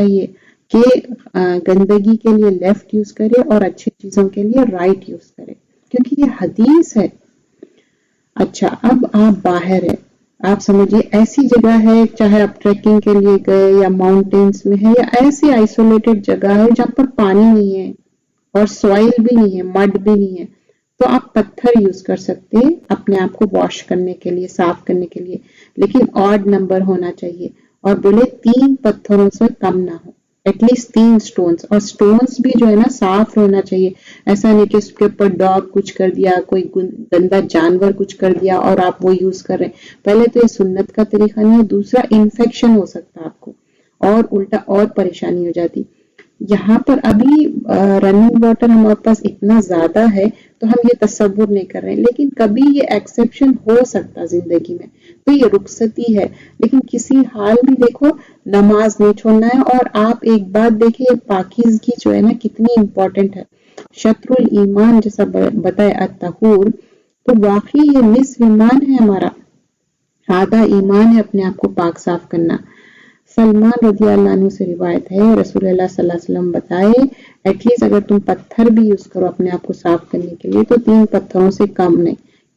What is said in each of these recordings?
چاہیے کہ گندگی کے لیے لیفٹ یوز کرے اور اچھی چیزوں کے لیے رائٹ یوز کرے، کیونکہ یہ حدیث ہے۔ اچھا، اب آپ باہر ہے، آپ سمجھیے ایسی جگہ ہے، چاہے آپ ٹریکنگ کے لیے گئے یا ماؤنٹینس میں ہے یا ایسی آئسولیٹڈ جگہ ہے جہاں پر پانی نہیں ہے اور سوائل بھی نہیں ہے، مڈ بھی نہیں ہے، تو آپ پتھر یوز کر سکتے ہیں اپنے آپ کو واش کرنے کے لیے، صاف کرنے کے لیے، لیکن آڈ نمبر ہونا چاہیے، اور بولے 3 پتھروں سے کم نہ ہو، ایٹ لیسٹ 3 سٹونز، اور سٹونز بھی جو ہے نا صاف ہونا چاہیے، ایسا نہیں کہ اس کے اوپر ڈاگ کچھ کر دیا، کوئی گندا جانور کچھ کر دیا اور آپ وہ یوز کر رہے ہیں۔ پہلے تو یہ سنت کا طریقہ نہیں ہے، دوسرا انفیکشن ہو سکتا ہے آپ کو اور الٹا اور پریشانی ہو جاتی۔ یہاں پر ابھی رننگ واٹر ہمارے پاس اتنا زیادہ ہے تو ہم یہ تصور نہیں کر رہے ہیں، لیکن کبھی یہ ایکسیپشن ہو سکتا زندگی میں، تو یہ رخصتی ہے، لیکن کسی حال بھی دیکھو نماز نہیں چھوڑنا ہے۔ اور آپ ایک بات دیکھیں، پاکیزگی جو ہے نا کتنی امپورٹنٹ ہے، شطر الایمان جیسا بتائے الطہور، تو واقعی یہ نصف ایمان ہے ہمارا، آدھا ایمان ہے اپنے آپ کو پاک صاف کرنا۔ سلمان رضی اللہ عنہ سے روایت ہے، رسول اللہ صلی اللہ علیہ وسلم بتائے ایٹ لیسٹ اگر تم پتھر بھی یوز کرو اپنے آپ کو صاف کرنے کے لیے تو 3 پتھروں سے کم نہیں۔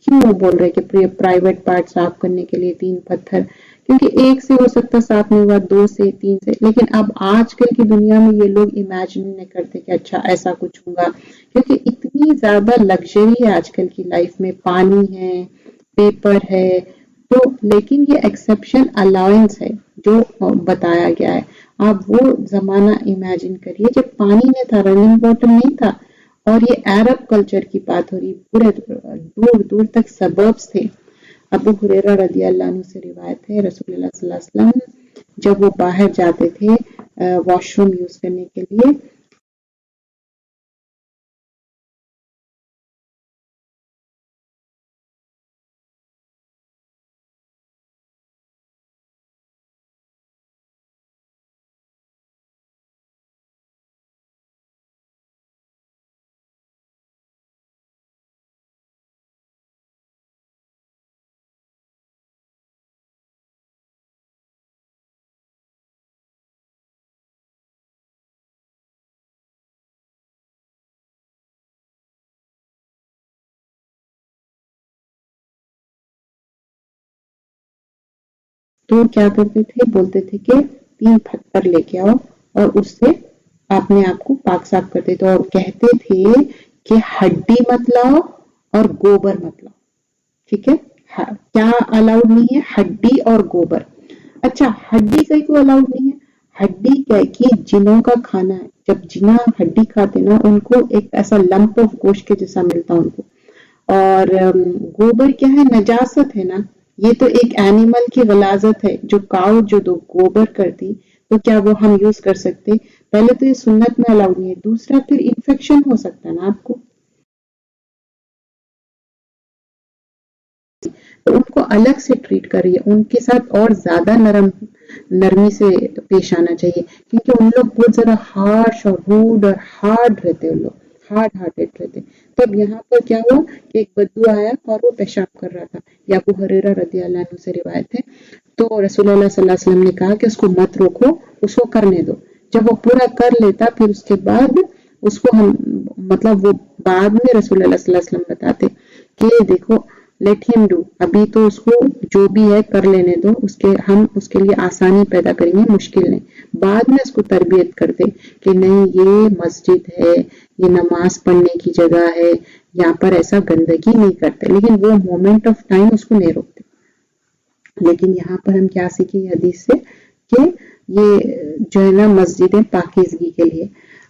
کیوں وہ بول رہے کہ پرائیویٹ پارٹ صاف کرنے کے لیے 3 پتھر؟ کیونکہ ایک سے ہو سکتا صاف نہیں ہوا، 2 سے، 3 سے، لیکن اب آج کل کی دنیا میں یہ لوگ امیجن نہیں کرتے کہ اچھا ایسا کچھ ہوگا، کیونکہ اتنی زیادہ لگژری ہے آج کل کی لائف میں، پانی ہے، پیپر ہے، تو لیکن یہ ایکسیپشن الاؤنس ہے جو بتایا گیا ہے۔ آپ وہ زمانہ امیجن کریے جب پانی نہیں تھا، رننگ واٹر نہیں تھا، اور یہ عرب کلچر کی بات ہو رہی، پورے دور دور تک سبربس تھے۔ ابو ہریرہ رضی اللہ عنہ سے روایت ہے، رسول اللہ صلی اللہ علیہ وسلم جب وہ باہر جاتے تھے واش روم یوز کرنے کے لیے، تو کیا کرتے تھے، بولتے تھے کہ 3 پتھر لے کے آؤ اور اس سے اپنے آپ کو پاک صاف کرتے تھے، اور کہتے تھے کہ ہڈی مت لاؤ اور گوبر مت لاؤ، ٹھیک ہے؟ کیا الاؤڈ نہیں ہے؟ ہڈی اور گوبر۔ اچھا، ہڈی کا کو الاؤڈ نہیں ہے؟ ہڈی کیا ہے کہ جنوں کا کھانا ہے، جب جنا ہڈی کھاتے نا ان کو ایک ایسا لمپ آف گوشت کے جیسا ملتا ان کو، اور گوبر کیا ہے؟ نجاست ہے نا، یہ تو ایک اینیمل کی غلاظت ہے، جو کاؤ جو دو گوبر کرتی، تو کیا وہ ہم یوز کر سکتے؟ پہلے تو یہ سنت میں الاؤڈ نہیں ہے، دوسرا پھر انفیکشن ہو سکتا ہے نا آپ کو، تو ان کو الگ سے ٹریٹ کریے، ان کے ساتھ اور زیادہ نرمی سے پیش آنا چاہیے، کیونکہ ان لوگ بہت زیادہ ہارش اور روڈ اور ہارڈ رہتے، ان لوگ ہارڈ ہارٹیڈ رہتے۔ تب یہاں پر کیا ہوا کہ ایک بدو آیا اور وہ پیشاب کر رہا تھا، یا ابو ہریرہ رضی اللہ عنہ سے روایت ہے، تو رسول اللہ صلی اللہ علیہ وسلم نے کہا کہ اس کو مت روکو، اس کو کرنے دو، جب وہ پورا کر لیتا پھر اس کے بعد اس کو ہم مطلب وہ بعد میں رسول اللہ صلی اللہ علیہ وسلم بتاتے کہ دیکھو لیٹ ہم ڈو، ابھی تو اس کو جو بھی ہے کر لینے دو، ہم اس کے لیے آسانی پیدا کریں گے، مشکل نہیں، بعد میں اس کو تربیت کرتے کہ نہیں یہ مسجد ہے، یہ نماز پڑھنے کی جگہ ہے، یہاں پر ایسا گندگی نہیں کرتے، لیکن وہ مومنٹ آف ٹائم اس کو نہیں روکتے۔ لیکن یہاں پر ہم کیا سیکھیں حدیث سے کہ یہ جو ہے نا مسجدیں پاکیزگی کے لیے۔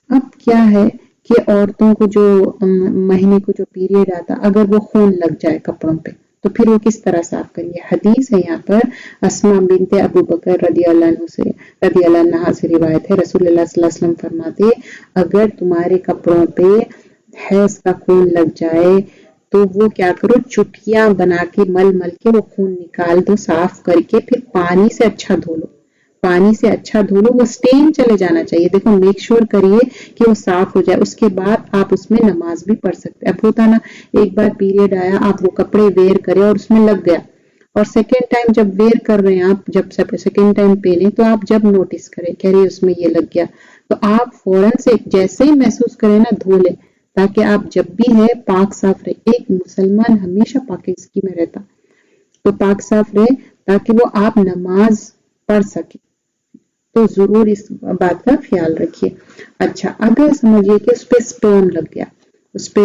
اب کیا ہے کہ عورتوں کو جو مہینے کو جو پیریڈ آتا، اگر وہ خون لگ جائے کپڑوں پہ تو پھر وہ کس طرح صاف کریں گے؟ حدیث ہے یہاں پر اسماء بنت ابو بکر رضی اللہ عنہا سے روایت ہے، رسول اللہ صلی اللہ علیہ وسلم فرماتے اگر تمہارے کپڑوں پہ حیض کا خون لگ جائے تو وہ کیا کرو، چٹکیاں بنا کے مل مل کے وہ خون نکال دو، صاف کر کے پھر پانی سے اچھا دھو لو، پانی سے اچھا دھو لو، وہ سٹین چلے جانا چاہیے، دیکھو میک شور کریے کہ وہ صاف ہو جائے، اس کے بعد آپ اس میں نماز بھی پڑھ سکتے۔ اب ہوتا نا ایک بار پیریڈ آیا، آپ وہ کپڑے ویئر کرے اور اس میں لگ گیا، اور سیکنڈ ٹائم جب ویئر کر رہے ہیں آپ، جب سیکنڈ ٹائم پہنے تو آپ جب نوٹس کریں کہہ رہے اس میں یہ لگ گیا، تو آپ فوراً سے جیسے ہی محسوس کریں نا دھو لیں، تاکہ آپ جب بھی ہے پاک صاف رہے۔ ایک مسلمان ہمیشہ پاکیزگی میں رہتا، تو پاک صاف رہے تاکہ وہ آپ نماز پڑھ سکے، تو ضرور اس بات کا خیال رکھیے۔ اچھا، اگر سمجھیے کہ اس پہ سٹون لگ گیا، اس پہ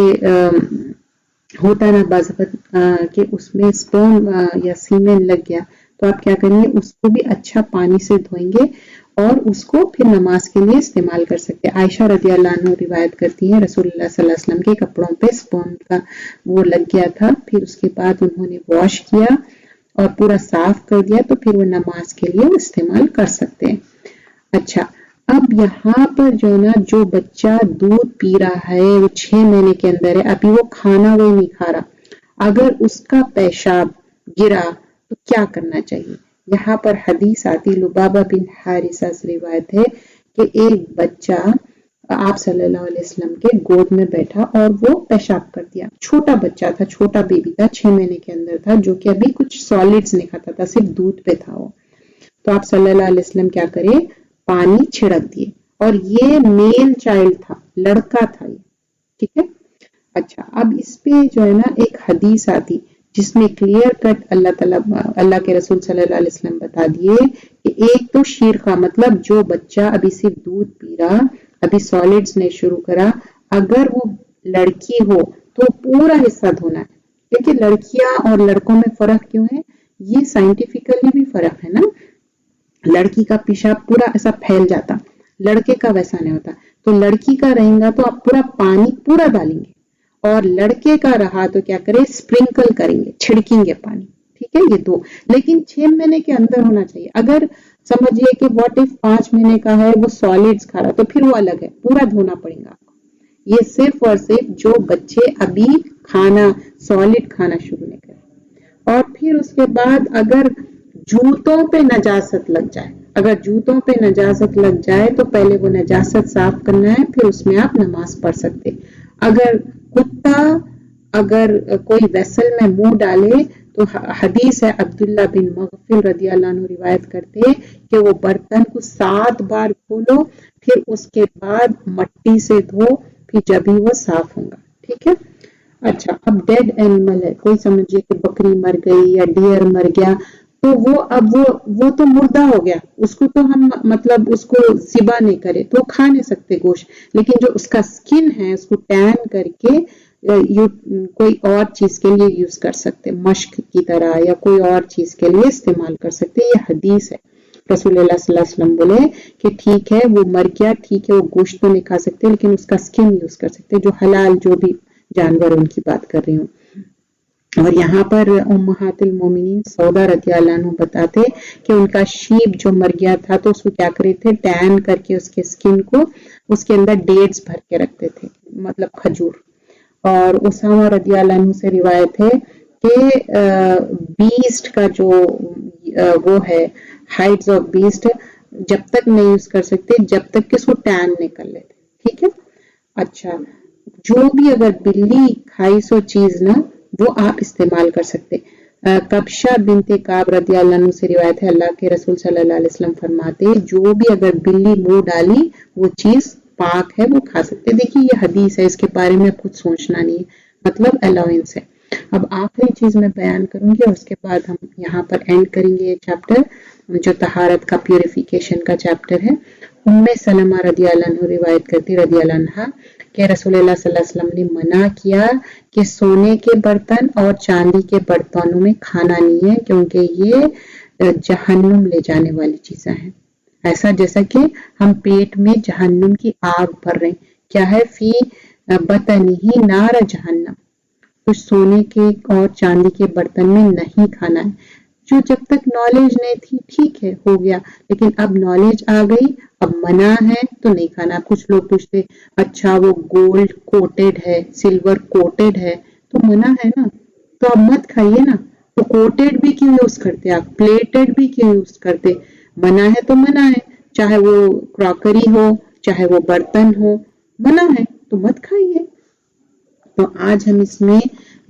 ہوتا ہے نا بعض وقت کہ اس میں سٹون یا سیمنٹ لگ گیا، تو آپ کیا کریں گے، اس کو بھی اچھا پانی سے دھوئیں گے اور اس کو پھر نماز کے لیے استعمال کر سکتے ہیں۔ عائشہ رضی اللہ عنہ روایت کرتی ہیں رسول اللہ صلی اللہ علیہ وسلم کے کپڑوں پہ سٹون کا وہ لگ گیا تھا، پھر اس کے بعد انہوں نے واش کیا اور پورا صاف کر دیا، تو پھر وہ نماز کے لیے استعمال کر سکتے ہیں۔ اچھا، اب یہاں پر جو ہے نا، جو بچہ دودھ پی رہا ہے، وہ 6 مہینے کے اندر ہے، ابھی وہ کھانا وہ نہیں کھا رہا، اگر اس کا پیشاب گرا تو کیا کرنا چاہیے؟ یہاں پر حدیث آتی، لبابہ بن حارثہ سے روایت ہے کہ ایک بچہ آپ صلی اللہ علیہ وسلم کے گود میں بیٹھا اور وہ پیشاب کر دیا، چھوٹا بچہ تھا، چھوٹا بیبی تھا، 6 مہینے کے اندر تھا، جو کہ ابھی کچھ سالڈز نہیں کھاتا تھا، صرف دودھ پہ تھا وہ۔ تو آپ صلی اللہ علیہ وسلم کیا کرے، پانی چھڑک دیے، اور یہ میل چائلڈ تھا، لڑکا تھا یہ، ٹھیک ہے۔ اچھا، اب اس پہ جو ہے نا ایک حدیث آتی جس میں کلیئر کٹ اللہ کے رسول صلی اللہ علیہ وسلم بتا دیے کہ ایک تو شیرخا، مطلب جو بچہ ابھی صرف دودھ پی رہا، ابھی سالڈز نے شروع کرا، اگر وہ لڑکی ہو تو پورا حصہ دھونا ہے، کیونکہ لڑکیاں اور لڑکوں میں فرق کیوں ہے، یہ سائنٹیفکلی بھی فرق ہے نا۔ لڑکی کا پیشاب پورا ایسا پھیل جاتا، لڑکے کا ویسا نہیں ہوتا، تو لڑکی کا رہیں گا تو آپ پورا پانی پورا ڈالیں گے، اور لڑکے کا رہا تو کیا کریں، سپرنکل کریں گے، چھڑکیں گے پانی، ٹھیک ہے۔ یہ دو، لیکن 6 مہینے کے اندر ہونا چاہیے۔ اگر سمجھیے کہ واٹ اف 5 مہینے کا ہے، وہ سالڈز کھا رہا، تو پھر وہ الگ ہے، پورا دھونا پڑے گا آپ کو۔ یہ صرف اور صرف جو بچے ابھی کھانا سالڈ کھانا شروع نہیں کرے۔ اور پھر اس کے بعد اگر جوتوں پہ نجاست لگ جائے، اگر جوتوں پہ نجاست لگ جائے تو پہلے وہ نجاست صاف کرنا ہے، پھر اس میں آپ نماز پڑھ سکتے۔ اگر کتا اگر کوئی ویسل میں منہ ڈالے تو حدیث ہے، عبداللہ بن مغفل رضی اللہ عنہ روایت کرتے کہ وہ برتن کو 7 بار کھولو، پھر اس کے بعد مٹی سے دھو، پھر جب ہی وہ صاف ہوگا، ٹھیک ہے۔ اچھا، اب ڈیڈ اینیمل ہے، کوئی سمجھے کہ بکری مر گئی یا ڈیئر مر گیا، تو وہ تو مردہ ہو گیا، اس کو تو ہم مطلب اس کو ذبح نہیں کرے تو کھا نہیں سکتے گوشت، لیکن جو اس کا سکن ہے اس کو ٹین کر کے کوئی اور چیز کے لیے یوز کر سکتے، مشک کی طرح یا کوئی اور چیز کے لیے استعمال کر سکتے۔ یہ حدیث ہے، رسول اللہ صلی اللہ علیہ وسلم بولے کہ ٹھیک ہے وہ مر گیا، ٹھیک ہے وہ گوشت تو نہیں کھا سکتے، لیکن اس کا سکن یوز کر سکتے، جو حلال جو بھی جانور ان کی بات کر رہی ہوں۔ اور یہاں پر امہات المومنین سودا رضی اللہ عنہ بتاتے کہ ان کا شیپ جو مر گیا تھا تو اس کو کیا کرے تھے، ٹین کر کے اس کے سکن کو اس کے اندر ڈیٹس بھر کے رکھتے تھے، مطلب کھجور۔ اور اسامہ رضی اللہ عنہ سے روایت ہے کہ بیسٹ کا جو وہ ہے، ہائٹس آف بیسٹ، جب تک نہیں یوز کر سکتے جب تک کہ اس کو ٹین نہیں کر لیتے، ٹھیک ہے۔ اچھا، جو بھی اگر بلی کھائی سو چیز نا، وہ آپ استعمال کر سکتے۔ کبشہ بنت کعب رضی اللہ عنہ سے روایت ہے، اللہ کے رسول صلی اللہ علیہ وسلم فرماتے جو بھی اگر بلی منہ ڈالی وہ چیز پاک ہے، وہ کھا سکتے۔ دیکھیے یہ حدیث ہے، اس کے بارے میں کچھ سوچنا نہیں ہے، مطلب الاؤنس ہے۔ اب آخری چیز میں بیان کروں گی اور اس کے بعد ہم یہاں پر اینڈ کریں گے یہ چیپٹر، جو طہارت کا پیوریفیکیشن کا چیپٹر ہے۔ ام سلمہ رضی اللہ عنہ روایت کرتی رضی اللہ عنہ کہ رسول اللہ صلی اللہ علیہ وسلم نے منع کیا کہ سونے کے برتن اور چاندی کے برتنوں میں کھانا نہیں ہے، کیونکہ یہ جہنم لے جانے والی چیزیں ہیں۔ ایسا جیسا کہ ہم پیٹ میں جہنم کی آگ بھر رہے ہیں، کیا ہے، فی بطنہ نار جہنم، تو سونے کے اور چاندی کے برتن میں نہیں کھانا ہے۔ جو جب تک نالج نہیں تھی ٹھیک ہے، ہو گیا، لیکن اب نالج آ گئی، اب منع ہے تو نہیں کھانا۔ کچھ لوگ پوچھتے اچھا وہ گولڈ کوٹڈ ہے، سلور کوٹڈ ہے تو منع ہے نا، تو اب مت کھائیے نا۔ تو کوٹڈ بھی کیوں یوز کرتے آپ، پلیٹڈ بھی کیوں یوز کرتے، منع ہے تو منع ہے، چاہے وہ کراکری ہو چاہے وہ برتن ہو، منع ہے تو مت کھائیے۔ تو آج ہم اس میں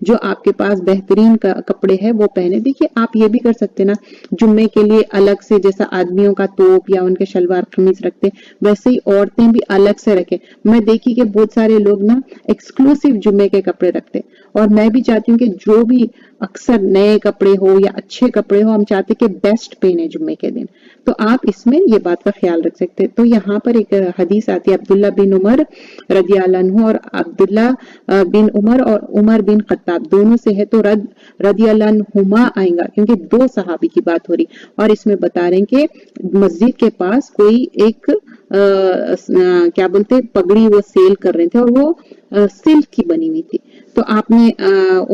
جو آپ کے پاس بہترین کپڑے ہیں وہ پہنے. دیکھیے آپ یہ بھی کر سکتے نا, جمعے کے لیے الگ سے جیسا آدمیوں کا توپ یا ان کے شلوار قمیص رکھتے ویسے ہی عورتیں بھی الگ سے رکھیں. میں دیکھی کہ بہت سارے لوگ نا ایکسکلوسیو جمعے کے کپڑے رکھتے, اور میں بھی چاہتی ہوں کہ جو بھی اکثر نئے کپڑے ہو یا اچھے کپڑے ہو, ہم چاہتے کہ بیسٹ پہنے جمعے کے دن. تو آپ اس میں یہ بات کا خیال رکھ سکتے. تو یہاں پر ایک حدیث آتی ہے عبداللہ بن عمر رضی اللہ عنہ, اور عبداللہ بن عمر اور عمر بن خطاب دونوں سے ہے, تو رضی اللہ عنہما آئیں گا کیونکہ دو صحابی کی بات ہو رہی, اور اس میں بتا رہے ہیں کہ مسجد کے پاس کوئی ایک کیا بولتے پگڑی وہ سیل کر رہے تھے, اور وہ سلک کی بنی ہوئی تھی. تو آپ نے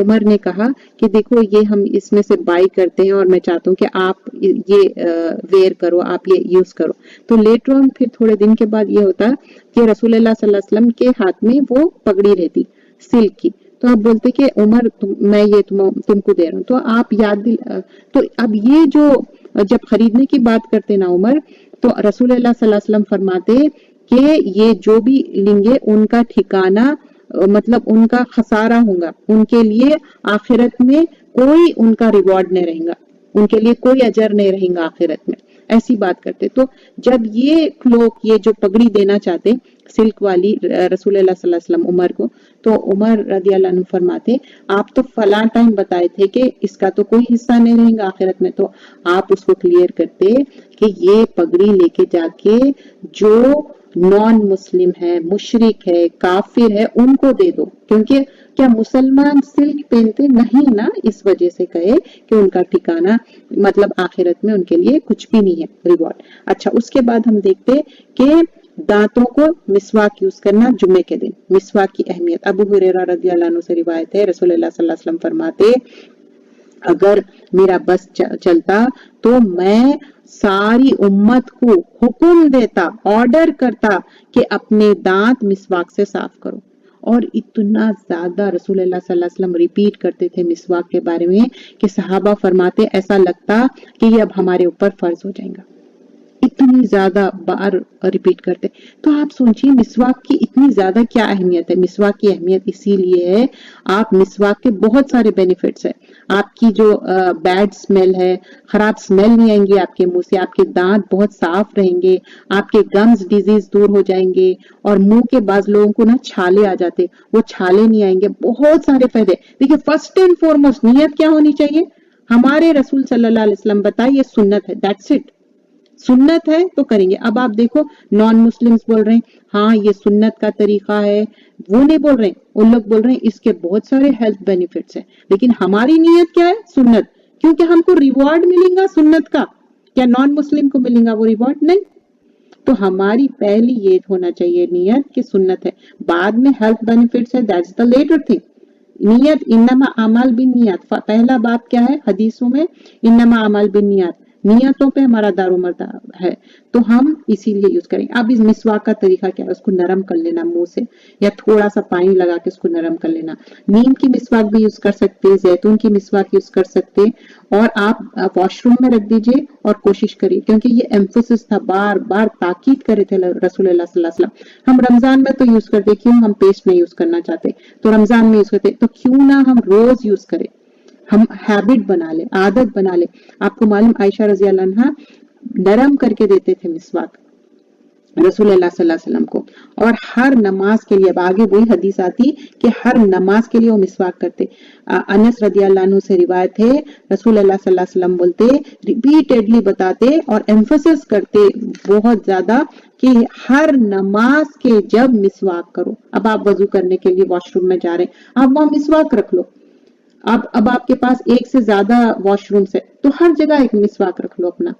عمر نے کہا کہ دیکھو یہ ہم اس میں سے بائی کرتے ہیں, اور میں چاہتا ہوں کہ آپ یہ ویئر کرو, آپ یہ یوز کرو. تو لیٹر آن پھر تھوڑے دن کے بعد یہ ہوتا کہ رسول اللہ صلی اللہ علیہ وسلم کے ہاتھ میں وہ پگڑی رہتی سلک کی. تو آپ بولتے کہ عمر میں یہ تم کو دے رہا ہوں, تو آپ یاد تو اب یہ جو جب خریدنے کی بات کرتے نا عمر, تو رسول اللہ صلی اللہ علیہ وسلم فرماتے کہ یہ جو بھی لیں گے ان کا ٹھکانہ مطلب ان کا خسارہ ہوگا, ان کے لیے آخرت میں کوئی ان کا ریوارڈ نہیں رہے گا, ان کے لیے کوئی اجر نہیں رہے گا آخرت میں. ایسی بات کرتے. تو جب یہ لوگ یہ جو پگڑی دینا چاہتے سلک والی رسول اللہ صلی اللہ علیہ وسلم عمر کو, تو عمر رضی اللہ عنہ فرماتے آپ تو فلاں ٹائم بتائے تھے کہ اس کا تو کوئی حصہ نہیں رہے گا آخرت میں. تو آپ اس کو کلیئر کرتے کہ یہ پگڑی لے کے جا کے جو نان مسلم ہے, مشرک ہے, کافر ہے, ان کو دے دو. کیونکہ کیا مسلمان سلک پہنتے نہیں نا, اس وجہ سے کہے کہ ان کا ٹھکانہ مطلب آخرت میں ان کے لیے کچھ بھی نہیں ہے ریوارڈ. اچھا اس کے بعد ہم دیکھتے کہ دانتوں کو مسواک یوز کرنا جمعے کے دن, مسواک کی اہمیت. ابو ہریرہ رضی اللہ عنہ سے روایت ہے, رسول اللہ صلی اللہ علیہ وسلم فرماتے اگر میرا بس چلتا تو میں ساری امت کو حکم دیتا, آرڈر کرتا کہ اپنے دانت مسواک سے صاف کرو. اور اتنا زیادہ رسول اللہ صلی اللہ علیہ وسلم ریپیٹ کرتے تھے مسواک کے بارے میں کہ صحابہ فرماتے ایسا لگتا کہ یہ اب ہمارے اوپر فرض ہو جائے گا, اتنی زیادہ بار ریپیٹ کرتے. تو آپ سوچیے مسواک کی اتنی زیادہ کیا اہمیت ہے. مسواک کی اہمیت اسی لیے ہے, آپ مسواک کے بہت سارے بینیفٹس ہیں. آپ کی جو بیڈ سمیل ہے, خراب سمیل نہیں آئیں گے آپ کے منہ سے, آپ کے دانت بہت صاف رہیں گے, آپ کے گمز ڈیزیز دور ہو جائیں گے, اور منہ کے بعض لوگوں کو نا چھالے آ جاتے, وہ چھالے نہیں آئیں گے. بہت سارے فائدے. دیکھیے فرسٹ اینڈ فارموسٹ نیت کیا ہونی چاہیے, ہمارے رسول صلی اللہ علیہ وسلم بتائے یہ سنت ہے, دیٹس اٹ, سنت ہے تو کریں گے. اب آپ دیکھو نان مسلمز بول رہے ہیں ہاں یہ سنت کا طریقہ ہے, وہ نہیں بول رہے ہیں, ان لوگ بول رہے ہیں اس کے بہت سارے ہیلتھ بینیفٹس ہیں, لیکن ہماری نیت کیا ہے, سنت, کیونکہ ہم کو ریوارڈ ملیں گا سنت کا. کیا نان مسلم کو ملیں گا وہ ریوارڈ؟ نہیں. تو ہماری پہلی یہ ہونا چاہیے نیت کہ سنت ہے, بعد میں ہیلتھ بینیفٹس ہے, دیٹس دا لیٹر تھنگ. نیت انما اعمال بالنیات, پہلا بات کیا ہے حدیثوں میں, انما اعمال بالنیات, نیتوں پہ ہمارا دار و مدار ہے, تو ہم اسی لیے یوز کریں. اب اس مسواک کا طریقہ کیا ہے, اس کو نرم کر لینا منہ سے, یا تھوڑا سا پانی لگا کے اس کو نرم کر لینا. نیم کی مسواک بھی یوز کر سکتے, زیتون کی مسواک یوز کر سکتے, اور آپ واش روم میں رکھ دیجئے اور کوشش کریے, کیونکہ یہ ایمفسس تھا, بار بار تاکید کرے تھے رسول اللہ صلی اللہ علیہ وسلم. ہم رمضان میں تو یوز کرتے, کیوں ہم پیسٹ نہیں یوز کرنا چاہتے, تو رمضان میں یوز کرتے, تو کیوں نہ ہم روز یوز کریں, ہم ہیبٹ بنا لیں, عادت بنا لیں. آپ کو معلوم عائشہ رضی اللہ عنہا نرم کر کے دیتے تھے مسواک رسول اللہ صلی اللہ علیہ وسلم کو, اور ہر نماز کے لیے, اب آگے وہی حدیث آتی کہ ہر نماز کے لیے وہ مسواک کرتے. انس رضی اللہ عنہ سے روایت ہے, رسول اللہ صلی اللہ علیہ وسلم بولتے, ریپیٹڈلی بتاتے اور ایمفسس کرتے بہت زیادہ کہ ہر نماز کے جب مسواک کرو. اب آپ وضو کرنے کے لیے واش روم میں جا رہے ہیں, آپ وہاں مسواک رکھ لو. اب آپ کے پاس ایک سے زیادہ واش رومز ہے, تو ہر جگہ ایک مسواک رکھ لو اپنا.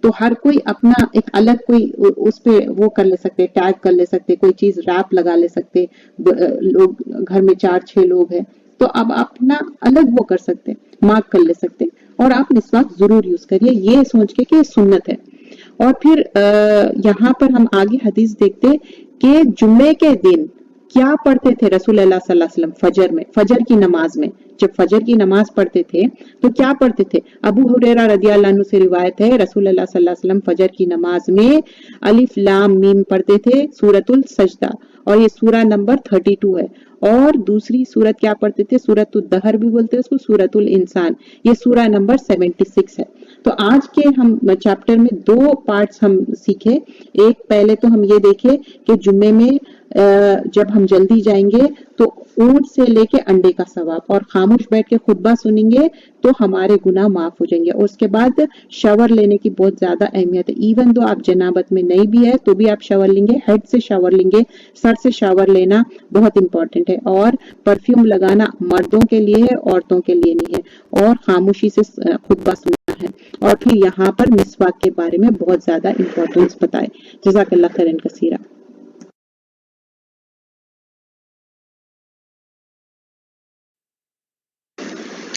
تو ہر کوئی اپنا ایک الگ کوئی اس پہ وہ کر لے سکتے, ٹیگ کر لے سکتے, کوئی چیز ریپ لگا لے سکتے. لوگ گھر میں 4-6 لوگ ہیں, تو اب اپنا الگ وہ کر سکتے, مارک کر لے سکتے, اور آپ مسواک ضرور یوز کریے, یہ سوچ کے کہ سنت ہے. اور پھر یہاں پر ہم آگے حدیث دیکھتے کہ جمعے کے دن کیا پڑھتے تھے رسول اللہ صلی اللہ علیہ وسلم فجر میں, فجر کی نماز میں. جب فجر کی نماز پڑھتے تھے تو کیا پڑھتے تھے, ابو ہریرہ رضی اللہ عنہ سے روایت ہے, رسول اللہ صلی اللہ علیہ وسلم فجر کی نماز میں الف لام میم پڑھتے تھے, سورۃ السجدہ, اور یہ سورہ نمبر 32 ہے. اور دوسری سورت کیا پڑھتے تھے؟ سورت الدہر بھی بولتے ہیں اس کو، سورت الانسان، یہ سورہ نمبر 76 ہے. تو آج کے ہم چیپٹر میں 2 پارٹس ہم سیکھے. ایک پہلے تو ہم یہ دیکھے کہ جمعے میں جب ہم جلدی جائیں گے تو اونٹ سے لے کے انڈے کا ثواب، اور خاموش بیٹھ کے خطبہ سنیں گے تو ہمارے گناہ معاف ہو جائیں گے. اور اس کے بعد شاور لینے کی بہت زیادہ اہمیت ہے. ایون دو آپ جنابت میں نہیں بھی ہے تو بھی آپ شاور لیں گے، ہیڈ سے شاور لیں گے، سر سے شاور لینا بہت امپورٹنٹ ہے. اور پرفیوم لگانا مردوں کے لیے ہے، عورتوں کے لیے نہیں ہے. اور خاموشی سے خطبہ سننا ہے. اور پھر یہاں پر مسواک کے بارے میں بہت زیادہ امپورٹنس بتائے. جزاک اللہ خیرن کثیرہ.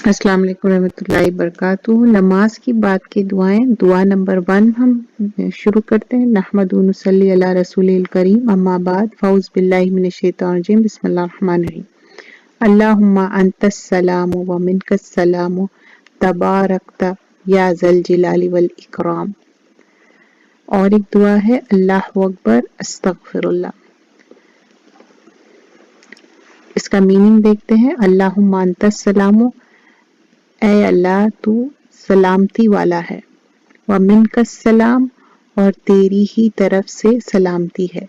السلام علیکم ورحمۃ اللہ وبرکاتہ. نماز کی بات کی دعائیں. دعا نمبر 1 ہم شروع کرتے ہیں. نحمد و نصلی علی رسول الکریم، اما بعد، فاعوذ باللہ من الشیطان الرجیم، بسم اللہ الرحمن الرحیم. اللہم انت السلام و منک السلام تبارکت یا ذا الجلال والاکرام. اور ایک دعا ہے اللہ اکبر استغفر اللہ. اس کا میننگ دیکھتے ہیں. اللہم انت السلام، اے اللہ تو سلامتی والا ہے، ومنک السلام، اور تیری ہی طرف سے سلامتی ہے،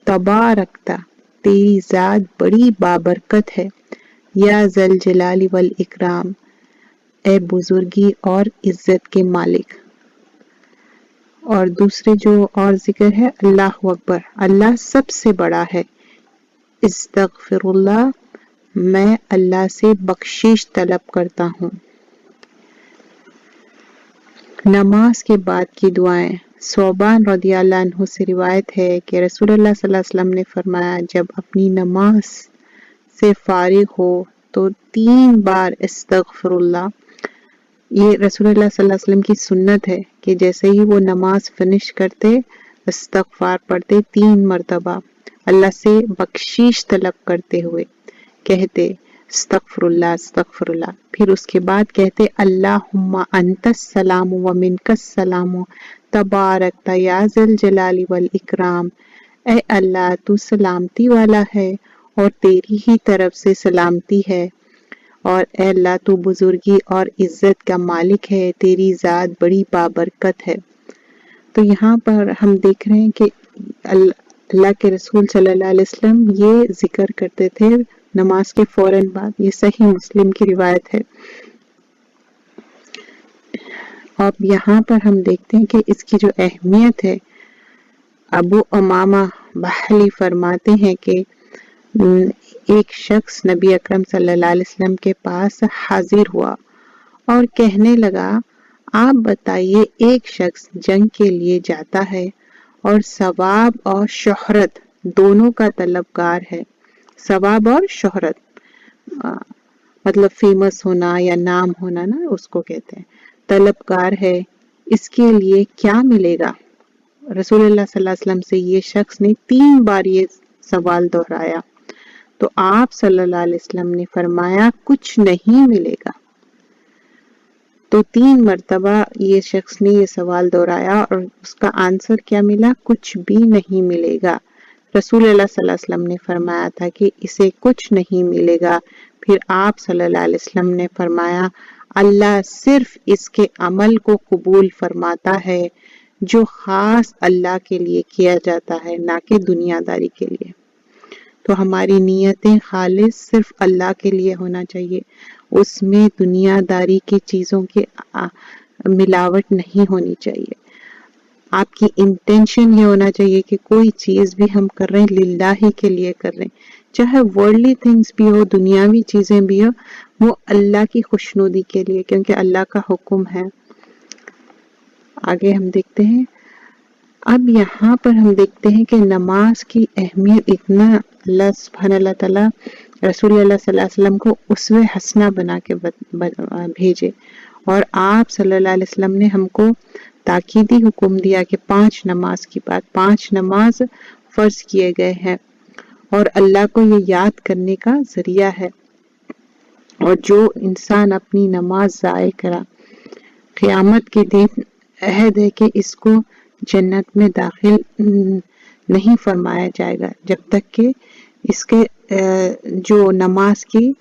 تبارکتا، تیری ذات بڑی بابرکت ہے، یا ذا الجلال والاکرام، اے بزرگی اور عزت کے مالک. اور دوسرے جو اور ذکر ہے اللہ اکبر، اللہ سب سے بڑا ہے. استغفر اللہ، میں اللہ سے بخشش طلب کرتا ہوں. نماز کے بعد کی دعائیں. ثوبان رضی اللہ عنہ سے روایت ہے کہ رسول اللہ صلی اللہ علیہ وسلم نے فرمایا، جب اپنی نماز سے فارغ ہو تو 3 بار استغفر اللہ. یہ رسول اللہ صلی اللہ علیہ وسلم کی سنت ہے کہ جیسے ہی وہ نماز فنش کرتے استغفار پڑھتے 3 مرتبہ، اللہ سے بخشش طلب کرتے ہوئے کہتے استغفر اللہ استغفر اللہ. پھر اس کے بعد کہتے اللہم انت السلام و منک السلام تبارکت یا ذا الجلال والاکرام، اے اللہ تو سلامتی والا ہے اور تیری ہی طرف سے سلامتی ہے، اور اے اللہ تو بزرگی اور عزت کا مالک ہے، تیری ذات بڑی بابرکت ہے. تو یہاں پر ہم دیکھ رہے ہیں کہ اللہ کے رسول صلی اللہ علیہ وسلم یہ ذکر کرتے تھے نماز کے فوراً بعد. یہ صحیح مسلم کی روایت ہے. اب یہاں پر ہم دیکھتے ہیں کہ اس کی جو اہمیت ہے، ابو امامہ بحلی فرماتے ہیں کہ ایک شخص نبی اکرم صلی اللہ علیہ وسلم کے پاس حاضر ہوا اور کہنے لگا، آپ بتائیے، ایک شخص جنگ کے لیے جاتا ہے اور ثواب اور شہرت دونوں کا طلبگار ہے. ثواب اور شہرت مطلب فیمس ہونا یا نام ہونا نا، اس کو کہتے ہیں. طلبگار ہے، اس کے لیے کیا ملے گا؟ رسول اللہ صلی اللہ علیہ وسلم سے یہ شخص نے 3 بار یہ سوال دہرایا تو آپ صلی اللہ علیہ وسلم نے فرمایا کچھ نہیں ملے گا. تو 3 مرتبہ یہ شخص نے یہ سوال دہرایا اور اس کا آنسر کیا ملا؟ کچھ بھی نہیں ملے گا. رسول اللہ صلی اللہ علیہ وسلم نے فرمایا تھا کہ اسے کچھ نہیں ملے گا. پھر آپ صلی اللہ علیہ وسلم نے فرمایا، اللہ صرف اس کے عمل کو قبول فرماتا ہے جو خاص اللہ کے لیے کیا جاتا ہے، نہ کہ دنیا داری کے لیے. تو ہماری نیتیں خالص صرف اللہ کے لیے ہونا چاہیے، اس میں دنیا داری کی چیزوں کی ملاوٹ نہیں ہونی چاہیے. آپ کی انٹینشن یہ ہونا چاہیے کہ کوئی چیز بھی ہم کر رہے ہیں للہ ہی کے لیے کر رہے ہیں، چاہے ورلڈلی تھنگس بھی ہو، دنیاوی چیزیں بھی ہو، وہ اللہ کی خوشنودی کے لیے، کیونکہ اللہ کا حکم ہے. آگے ہم دیکھتے ہیں. اب یہاں پر ہم دیکھتے ہیں کہ نماز کی اہمیت اتنا اللہ سبحانہ اللہ تعالیٰ رسول اللہ صلی اللہ علیہ وسلم کو اسوہ حسنہ بنا کے بھیجے، اور آپ صلی اللہ علیہ وسلم نے ہم کو تاکیدی حکم دیا کہ 5 نماز کی بات، 5 نماز فرض کیے گئے ہیں اور اللہ کو یہ یاد کرنے کا ذریعہ ہے. اور جو انسان اپنی نماز ضائع کرا، قیامت کے دن عہد ہے کہ اس کو جنت میں داخل نہیں فرمایا جائے گا جب تک کہ اس کے جو نماز کی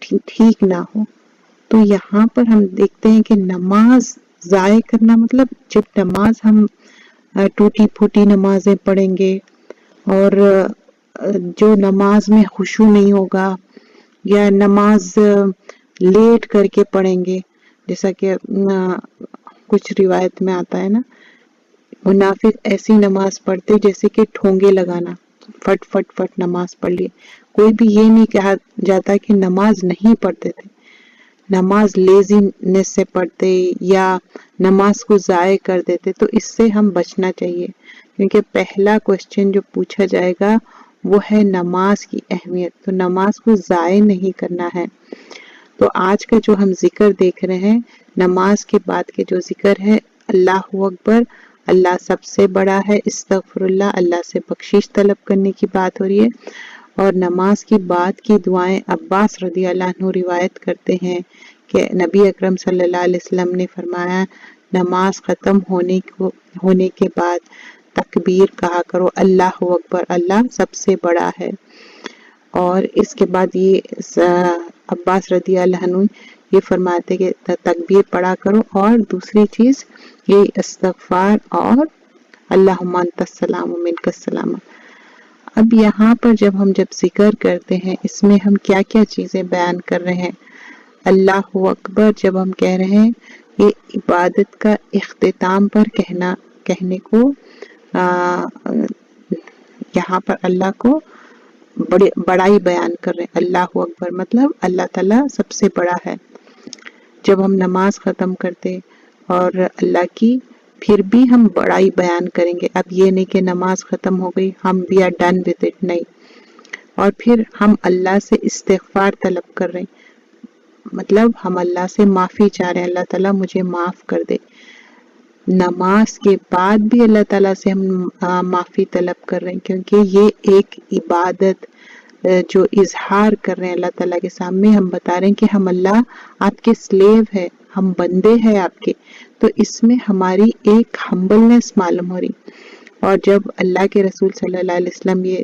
ٹھیک نہ ہو۔ تو یہاں پر ہم دیکھتے ہیں کہ نماز ضائع کرنا مطلب جب نماز ہم ٹوٹی پھوٹی نمازیں پڑھیں گے اور جو نماز میں خشوع نہیں ہوگا یا نماز لیٹ کر کے پڑھیں گے، جیسا کہ کچھ روایت میں آتا ہے نا، منافق ایسی نماز پڑھتے جیسے کہ ٹھونگے لگانا، فٹ فٹ فٹ نماز پڑھ لی۔ کوئی بھی یہ نہیں کہا جاتا کہ نماز نہیں پڑھتے تھے، نماز لیزینس سے پڑھتے یا نماز کو ضائع کر دیتے، تو اس سے ہم بچنا چاہیے، کیونکہ پہلا کوسچن جو پوچھا جائے گا وہ ہے نماز کی اہمیت، تو نماز کو ضائع نہیں کرنا ہے۔ تو آج کا جو ہم ذکر دیکھ رہے ہیں، نماز کے بعد کے جو ذکر ہے، اللہ اکبر، اللہ سب سے بڑا ہے، استغفر اللہ سے بخشش طلب کرنے کی بات ہو رہی ہے۔ اور نماز کی بعد کی دعائیں عباس رضی اللہ عنہ روایت کرتے ہیں کہ نبی اکرم صلی اللہ علیہ وسلم نے فرمایا، نماز ختم ہونے کے بعد تکبیر کہا کرو، اللہ اکبر، اللہ سب سے بڑا ہے۔ اور اس کے بعد یہ عباس رضی اللہ عنہ یہ فرماتے کہ تکبیر پڑھا کرو، اور دوسری چیز یہ استغفار اور اللہم انت السلام و منک السلام۔ اب یہاں پر جب ذکر کرتے ہیں، اس میں ہم کیا کیا چیزیں بیان کر رہے ہیں؟ اللہ اکبر جب ہم کہہ رہے ہیں، یہ عبادت کا اختتام پر کہنے کو یہاں پر اللہ کو بڑائی بیان کر رہے ہیں۔ اللہ اکبر مطلب اللہ تعالیٰ سب سے بڑا ہے۔ جب ہم نماز ختم کرتے اور اللہ کی پھر بھی ہم بڑائی بیان کریں گے، اب یہ نہیں کہ نماز ختم ہو گئی ہم بھی are done with it، نہیں۔ اور پھر ہم اللہ سے استغفار طلب کر رہے ہیں، مطلب ہم اللہ سے معافی چاہ رہے ہیں، اللہ تعالیٰ مجھے معاف کر دے۔ نماز کے بعد بھی اللہ تعالیٰ سے ہم معافی طلب کر رہے ہیں، کیونکہ یہ ایک عبادت جو اظہار کر رہے ہیں اللہ تعالیٰ کے سامنے، ہم بتا رہے ہیں کہ ہم اللہ آپ کے سلیو ہے، ہم بندے ہیں آپ کے، تو اس میں ہماری ایک ہمبلنس معلوم ہو رہی۔ اور جب اللہ کے رسول صلی اللہ علیہ وسلم یہ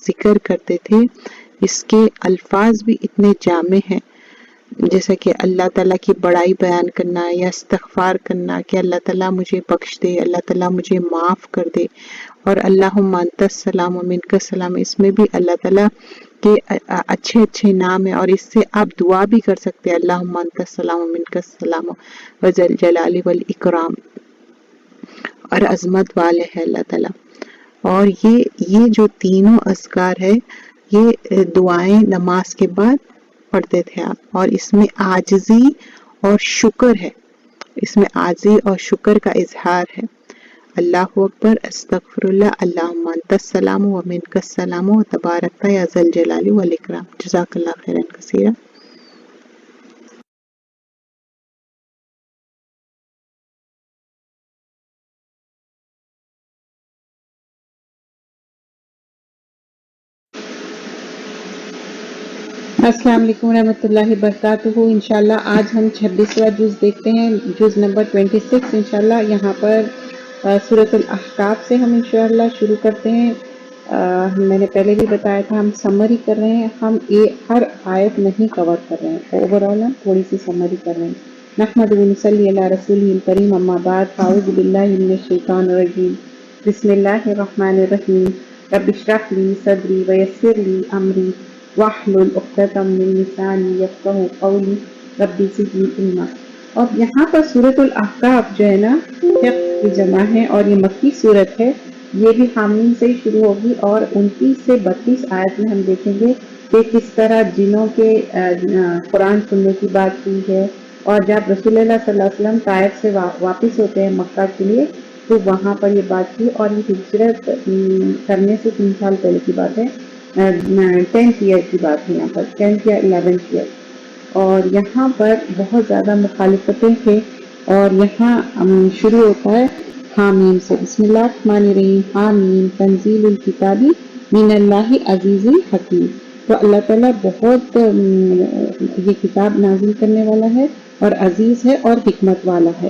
ذکر کرتے تھے، اس کے الفاظ بھی اتنے جامع ہیں، جیسا کہ اللہ تعالیٰ کی بڑائی بیان کرنا یا استغفار کرنا کہ اللہ تعالیٰ مجھے بخش دے، اللہ تعالیٰ مجھے معاف کر دے، اور اللہم انت السلام و منک السلام، اس میں بھی اللہ تعالیٰ کے اچھے نام ہیں، اور اس سے آپ دعا بھی کر سکتے ہیں، اللہم انت السلام و منک السلام وذی الجلال والاکرام، اور عظمت والے ہے اللہ تعالیٰ۔ اور یہ جو تینوں اذکار ہے، یہ دعائیں نماز کے بعد پڑھتے تھے آپ، اور اس میں عاجزی اور شکر ہے، اس میں عاجزی اور شکر کا اظہار ہے۔ اللہ اکبر، استغفر اللہ، اللہم انت السلام و منک السلام و تبارک یا ذی الجلال والاکرام۔ جزاک اللہ خیرا کثیرا۔ السلام علیکم ورحمۃ اللہ وبرکاتہ۔ انشاءاللہ آج ہم 26واں جز دیکھتے ہیں، جز نمبر 26 انشاءاللہ۔ یہاں پر سورۃ الاحقاف سے ہم انشاءاللہ شروع کرتے ہیں۔ میں نے پہلے بھی بتایا تھا ہم سمری کر رہے ہیں، ہم ہر آیت نہیں کور کر رہے ہیں، اوورآل ہم تھوڑی سی سمری کر رہے ہیں۔ نحمد و نصلی علی رسولہ الکریم، اما بعد، اعوذ باللہ من الشیطان الرجیم، بسم اللہ الرحمن الرحیم، رب اشرح لی صدری ویسر لی امری واحلل عقدۃ من لسانی یفقہوا قولی رب زدنی علما۔ اور یہاں پر سورۃ الاحقاف جو ہے نا، فقہ کی جمع ہے، اور یہ مکی صورت ہے، یہ بھی حامیم سے ہی شروع ہوگی، اور 29 سے 32 آیت میں ہم دیکھیں گے کہ کس طرح جنوں کے قرآن سننے کی بات کی ہے، اور جب رسول اللہ صلی اللہ علیہ وسلم طائف سے واپس ہوتے ہیں مکہ کے لیے، تو وہاں پر یہ بات کی، اور یہ ہجرت کرنے سے 3 سال پہلے کی بات ہے، 10th ایئر کی بات ہے، یہاں پر 10th یا 11th ایئر۔ اور یہاں پر بہت زیادہ مخالفتیں تھے، اور یہاں شروع ہوتا ہے حامیم سے، بسم اللہ الرحمن الرحیم، حامیم تنزیل الکتاب من اللہ عزیز حکیم۔ تو اللہ تعالیٰ بہت یہ کتاب نازل کرنے والا ہے، اور عزیز ہے اور حکمت والا ہے۔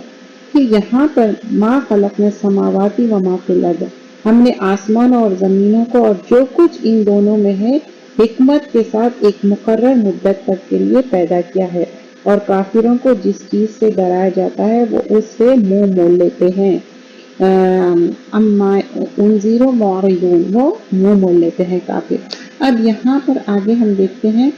کہ یہاں پر ما خلقنا السماوات وما فی الارض، ہم نے آسمان اور زمینوں کو اور جو کچھ ان دونوں میں ہے حکمت کے ساتھ ایک مقرر مدت تک کے لیے پیدا کیا ہے، اور کافروں کو جس چیز سے ڈرایا جاتا ہے وہ اس سے منہ موڑ لیتے ہیں۔ اما انذروا معرضون، وہ منہ موڑ لیتے ہیں کافر۔ اب یہاں پر آگے ہم دیکھتے ہیں،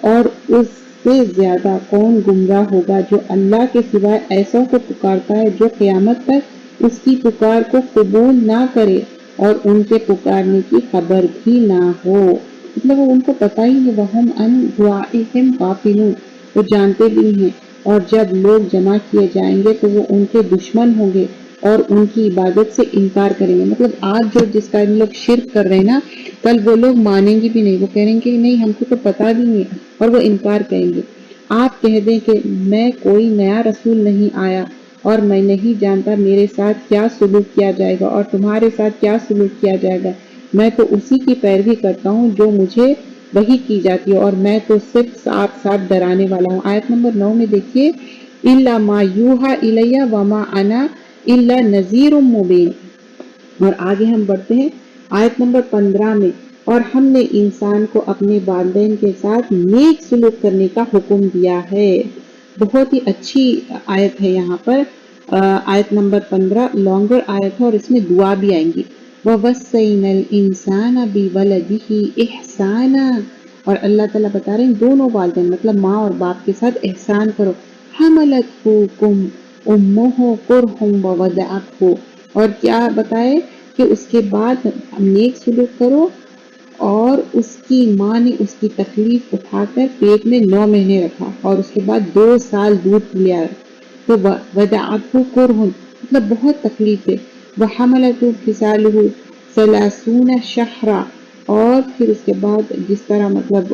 اور اس سے زیادہ کون گمراہ ہوگا جو اللہ کے سوائے ایسوں کو پکارتا ہے جو قیامت تک اس کی پکار کو قبول نہ کرے اور ان کے پکارنے کی خبر بھی نہ ہو۔ مطلب ان کو پتہ ہی نہیں، وَهُمْ عَنْ دُعَائِهِمْ غَافِلُونَ، وہ جانتے بھی نہیں ہیں۔ اور جب لوگ جمع کیے جائیں گے تو وہ ان کے دشمن ہوں گے اور ان کی عبادت سے انکار کریں گے۔ مطلب آج جو جس کا لوگ شرک کر رہے ہیں نا، کل وہ لوگ مانیں گے بھی نہیں، وہ کہیں گے کہ نہیں ہم کو تو پتہ بھی نہیں، اور وہ انکار کریں گے۔ آپ کہہ دیں کہ میں کوئی نیا رسول نہیں آیا اور میں نہیں جانتا میرے ساتھ کیا سلوک کیا جائے گا اور تمہارے ساتھ کیا سلوک کیا جائے گا، میں تو اسی کی پیروی کرتا ہوں جو مجھے وحی کی جاتی ہے، اور میں تو صرف ساتھ ساتھ ڈرانے والا ہوں۔ آیت نمبر 9 میں دیکھیے، إِلَّا مَا يُوحَىٰ إِلَيَّ وَمَا أَنَا إِلَّا نَذِيرٌ مُّبِينٌ۔ اور آگے ہم بڑھتے ہیں آیت نمبر 15 میں، اور ہم نے انسان کو اپنے والدین کے ساتھ نیک سلوک کرنے کا حکم دیا ہے۔ بہت ہی اچھی آیت ہے یہاں پر۔ آیت نمبر 15 لانگر آیت ہے اور اس میں دعا بھی آئیں گی۔ وَوَصَّيْنَا الْإِنسَانَ بِوَلَدِهِ إِحْسَانًا، اور اللہ تعالیٰ بتا رہے ہیں دونوں والدین مطلب ماں اور باپ کے ساتھ احسان کرو۔ حَمَلَتْهُ أُمُّهُ كُرْهًا وَوَضَعَتْهُ، اور کیا بتائے کہ اس کے بعد نیک سلوک کرو، اور اس کی ماں نے اس کی تکلیف اٹھا کر پیٹ میں 9 مہینے رکھا اور اس کے بعد 2 سال دودھ پلایا، تو وَوَضَعَتْهُ كُرْهًا مطلب بہت تکلیف ہے۔ وَحَمَلَتْهُ فِصَالُهُ 30 شهرًا، اور پھر اس کے بعد جس طرح مطلب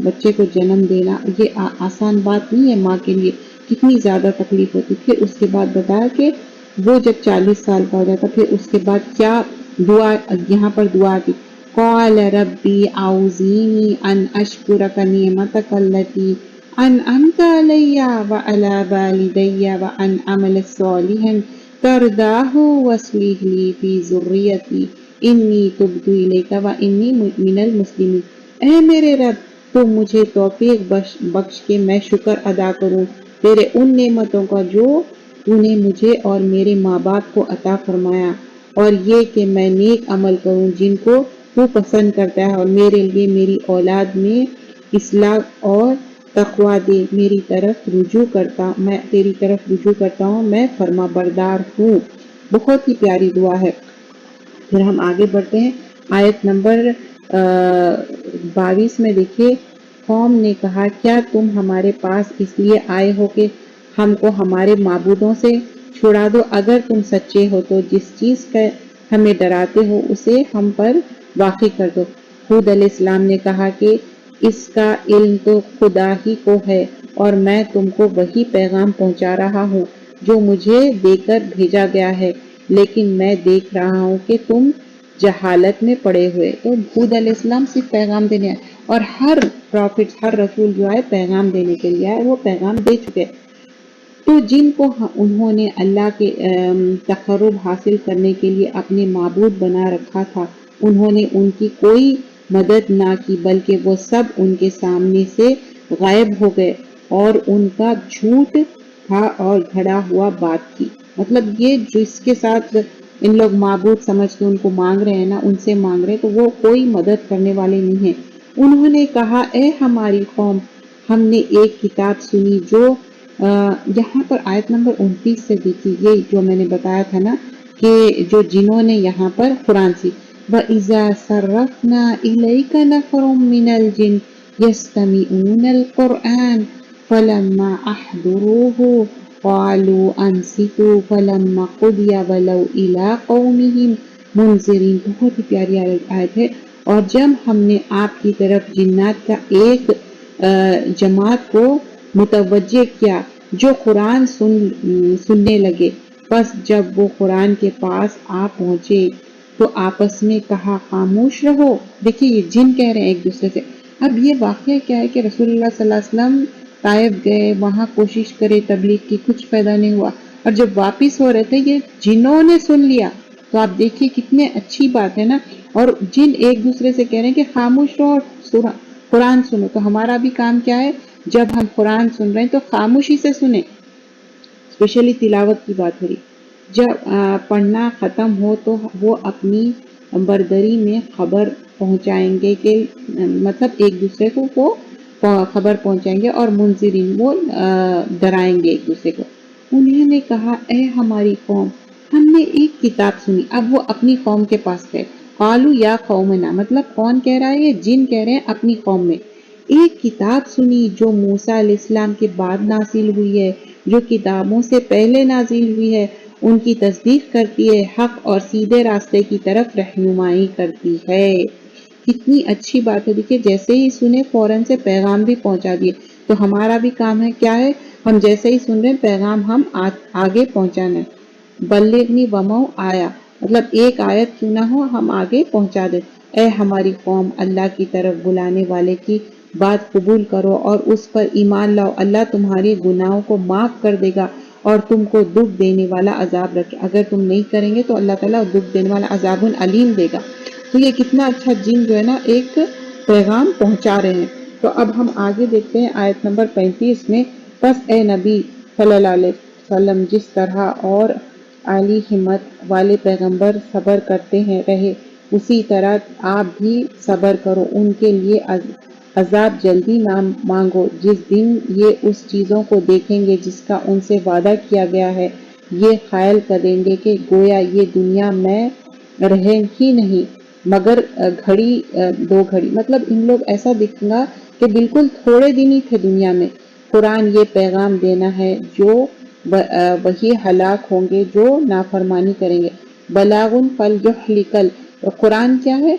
بچے کو جنم دینا یہ آسان بات نہیں ہے ماں کے لیے، کتنی زیادہ تکلیف ہوتی۔ پھر اس کے بعد بتایا کہ وہ جب 40 سال کا ہو جاتا پھر اس کے بعد کیا دعا، یہاں پر دعا کی، قال ربی اعوذنی ان اشکرک نعمتک التی انعمت علی وعلی والدی وان اعمل صالحا ترضاہ واصلح لی فی ذریتی انی تبت الیک وانی من المسلمین۔ اے میرے رب، تو مجھے توفیق بخش کے میں شکر ادا کروں تیرے ان نعمتوں کا جو تو نے مجھے اور میرے ماں باپ کو عطا فرمایا، اور یہ کہ میں نیک عمل کروں جن کو تو پسند کرتا ہے، اور میرے لیے میری اولاد میں اصلاح اور تقوی دے، میں تیری طرف رجوع کرتا ہوں، میں فرما بردار ہوں۔ بہت ہی پیاری دعا ہے۔ پھر ہم آگے بڑھتے ہیں آیت نمبر 22 میں دیکھیے، قوم نے کہا کیا تم ہمارے پاس اس لیے آئے ہو کہ ہم کو ہمارے معبودوں سے چھڑا دو؟ اگر تم سچے ہو تو جس چیز کا ہمیں ڈراتے ہو اسے ہم پر واقع کر دو۔ ہود علیہ السلام نے کہا کہ اس کا علم تو خدا ہی کو ہے، اور میں تم کو وہی پیغام پہنچا رہا ہوں جو مجھے دے کر بھیجا گیا ہے، لیکن میں دیکھ رہا ہوں کہ تم جہالت میں پڑے ہوئے۔ تو ہود علیہ السلام صرف پیغام دینے آئے، اور ہر پروفٹ ہر رسول جو آئے پیغام دینے کے لیے آئے، وہ پیغام دے چکے۔ تو جن کو انہوں نے اللہ کے تقرب حاصل کرنے کے لیے اپنے معبود بنا رکھا تھا، انہوں نے ان کی کوئی مدد نہ کی، بلکہ وہ سب ان کے سامنے سے غائب ہو گئے اور ان کا جھوٹ تھا اور گھڑا ہوا بات تھی۔ مطلب یہ جس کے ساتھ ان لوگ معبود سمجھ کے ان کو مانگ رہے ہیں نا، ان سے مانگ رہے تو وہ کوئی مدد کرنے والے نہیں ہیں۔ انہوں نے کہا اے ہماری قوم، ہم نے ایک کتاب سنی جو یہاں پر آیت نمبر 29 سے دیکھی، یہ جو میں نے بتایا تھا نا کہ جو جنہوں نے یہاں پر قرآن سی وَإِذَا صَرَّفْنَا إِلَيْكَ نَفَرٌ مِّنَ الْجِنِّ يَسْتَمِعُونَ الْقُرْآنَ فَلَمَّا أَحْضَرُوهُ قَالُوا أَنصِتُوا فَلَمَّا قُضِيَ وَلَوْا إِلَىٰ قَوْمِهِمْ مُنذِرِينَ۔ بہت ہی پیاری آیت ہے۔ اور جب ہم نے آپ کی طرف جنات کا ایک جماعت کو متوجہ کیا جو قرآن سننے لگے، پس جب وہ قرآن کے پاس آ پہنچے تو آپس میں کہا خاموش رہو۔ دیکھیے یہ جن کہہ رہے ہیں ایک دوسرے سے۔ اب یہ واقعہ کیا ہے کہ رسول اللہ صلی اللہ علیہ وسلم طائف گئے، وہاں کوشش کرے تبلیغ کی، کچھ فائدہ نہیں ہوا، اور جب واپس ہو رہے تھے یہ جنوں نے سن لیا تو آپ دیکھیے کتنے اچھی بات ہے نا. اور جن ایک دوسرے سے کہہ رہے ہیں کہ خاموش رہو اور قرآن سنو، تو ہمارا بھی کام کیا ہے؟ جب ہم قرآن سن رہے ہیں تو خاموشی سے سنیں. اسپیشلی تلاوت کی بات ہو رہی، جب پڑھنا ختم ہو تو وہ اپنی بردری میں خبر پہنچائیں گے کہ مطلب ایک دوسرے کو وہ خبر پہنچائیں گے، اور منذرین وہ ڈرائیں گے ایک دوسرے کو. انہوں نے کہا اے ہماری قوم، ہم نے ایک کتاب سنی. اب وہ اپنی قوم کے پاس گئے. قالوا یا قومنا، مطلب کون کہہ رہا ہے؟ یہ جن کہہ رہے ہیں اپنی قوم میں. ایک کتاب سنی جو موسیٰ علیہ السلام کے بعد نازل ہوئی ہے، جو کتابوں سے پہلے نازل ہوئی ہے. ان کی تصدیق کرتی ہے، حق اور سیدھے راستے کی طرف رہنمائی کرتی ہے. کتنی اچھی بات ہے. دیکھیے جیسے ہی سنے فوراً سے پیغام بھی پہنچا دیے. تو ہمارا بھی کام ہے، کیا ہے؟ ہم جیسے ہی سن رہے ہیں پیغام ہم آگے پہنچانا ہے. بلغنی ومو آیا، مطلب ایک آیت کیوں نہ ہو ہم آگے پہنچا دیں. اے ہماری قوم، اللہ کی طرف بلانے والے کی بات قبول کرو اور اس پر ایمان لاؤ. اللہ تمہارے گناہوں کو معاف کر دے گا اور تم کو دکھ دینے والا عذاب رکھے. اگر تم نہیں کریں گے تو اللہ تعالیٰ دکھ دینے والا عذاب علیم دے گا. تو یہ کتنا اچھا جن جو ہے نا ایک پیغام پہنچا رہے ہیں. تو اب ہم آگے دیکھتے ہیں آیت نمبر 35 میں. بس اے نبی صلی اللہ علیہ وسلم، جس طرح اور عالی ہمت والے پیغمبر صبر کرتے ہیں رہے، اسی طرح آپ بھی صبر کرو. ان کے لیے عذاب جلدی نہ مانگو جس دن یہ اس چیزوں کو دیکھیں گے جس کا ان سے وعدہ کیا گیا ہے. یہ خیال کریں گے کہ گویا یہ دنیا میں رہے ہی نہیں مگر گھڑی دو گھڑی. مطلب ان لوگ ایسا دکھیں گا کہ بالکل تھوڑے دن ہی تھے دنیا میں. قرآن یہ پیغام دینا ہے جو وہی ہلاک ہوں گے جو نافرمانی کریں گے. بلاغن فلیحلقل، قرآن کیا ہے؟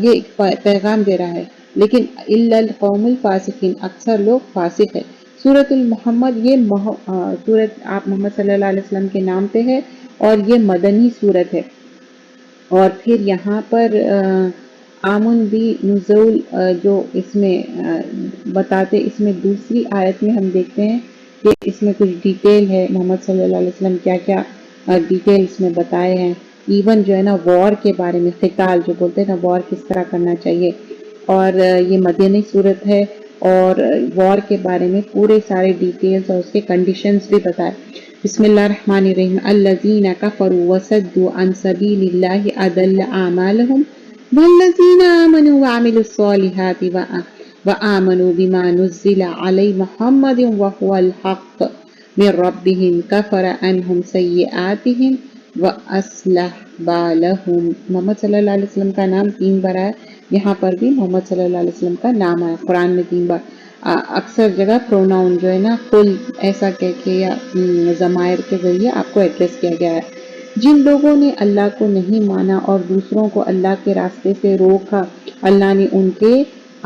یہ پیغام دے رہا ہے. لیکن الا القوم الفاسقین، اکثر لوگ فاسق ہے. سورۃ المحمد، یہ سورت آپ محمد صلی اللہ علیہ وسلم کے نام پہ ہے اور یہ مدنی سورت ہے. اور پھر یہاں پر آمن بھی نزول جو اس میں بتاتے، اس میں دوسری آیت میں ہم دیکھتے ہیں کہ اس میں کچھ ڈیٹیل ہے محمد صلی اللہ علیہ وسلم کیا کیا ڈیٹیل اس میں بتائے ہیں. ایون جو ہے نا وار کے بارے میں، قتال جو بولتے ہیں نا، وار کس طرح کرنا چاہیے. اور یہ مدنی صورت ہے اور وار کے بارے میں پورے سارے ڈیٹیلز اور اس کے کنڈیشنز بھی بتائے. بسم اللہ الرحمن الرحیم. الذین کفروا وصدوا عن سبیل اللہ اضل اعمالهم والذین آمنوا وعملوا الصالحات وآمنوا بما نزل علی محمد وهو الحق من ربهم کفر عنهم سیئاتهم وأصلح بالهم. محمد صلی اللہ علیہ وسلم کا نام 3 بار آیا. یہاں پر بھی محمد صلی اللہ علیہ وسلم کا نام آیا قرآن میں 3 بار. اکثر جگہ پروناؤن جو ہے نا قل ایسا کہہ کے یا ضمائر کے ذریعے آپ کو ایڈریس کیا گیا ہے. جن لوگوں نے اللہ کو نہیں مانا اور دوسروں کو اللہ کے راستے سے روکا، اللہ نے ان کے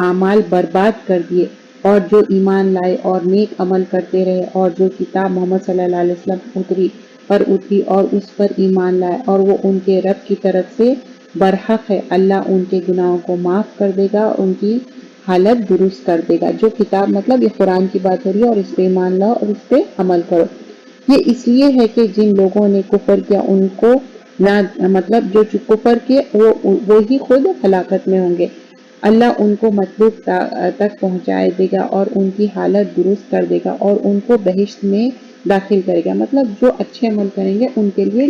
اعمال برباد کر دیے. اور جو ایمان لائے اور نیک عمل کرتے رہے اور جو کتاب محمد صلی اللہ علیہ وسلم اتری اور اس پر ایمان لائے اور وہ ان کے رب کی طرف سے برحق ہے، اللہ ان کے گناہوں کو معاف کر دے گا، ان کی حالت درست کر دے گا. جو کتاب، مطلب یہ قرآن کی بات ہو رہی ہے اور اس پہ ایمان لاؤ اور اس پہ عمل کرو. یہ اس لیے ہے کہ جن لوگوں نے کفر کیا ان کو نہ، مطلب جو کفر کیے وہی خود ہلاکت میں ہوں گے. اللہ ان کو مطلوب تک پہنچائے دے گا اور ان کی حالت درست کر دے گا اور ان کو بہشت میں داخل کرے گا. مطلب جو اچھے عمل کریں گے ان کے لیے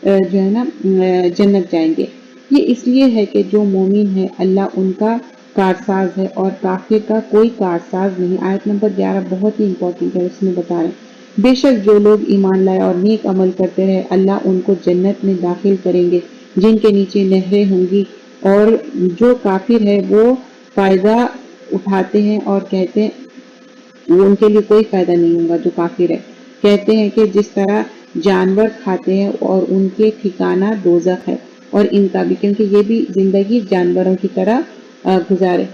جو ہے نا جنت جائیں گے. یہ اس لیے ہے کہ جو مومن ہے اللہ ان کا کارساز ہے اور کافر کا کوئی کارساز نہیں. آیت نمبر 11 بہت ہی امپورٹنٹ ہے. اس میں بتا رہے ہیں بے شک جو لوگ ایمان لائے اور نیک عمل کرتے رہے اللہ ان کو جنت میں داخل کریں گے جن کے نیچے نہریں ہوں گی. اور جو کافر ہے وہ فائدہ اٹھاتے ہیں اور کہتے ہیں وہ ان کے لیے کوئی فائدہ نہیں ہوگا. جو کافر ہے کہتے ہیں کہ جس طرح جانور کھاتے ہیں اور ان کے ٹھکانہ دوزخ ہے اور ان کا بھی، کیونکہ یہ بھی زندگی جانوروں کی طرح گزارے.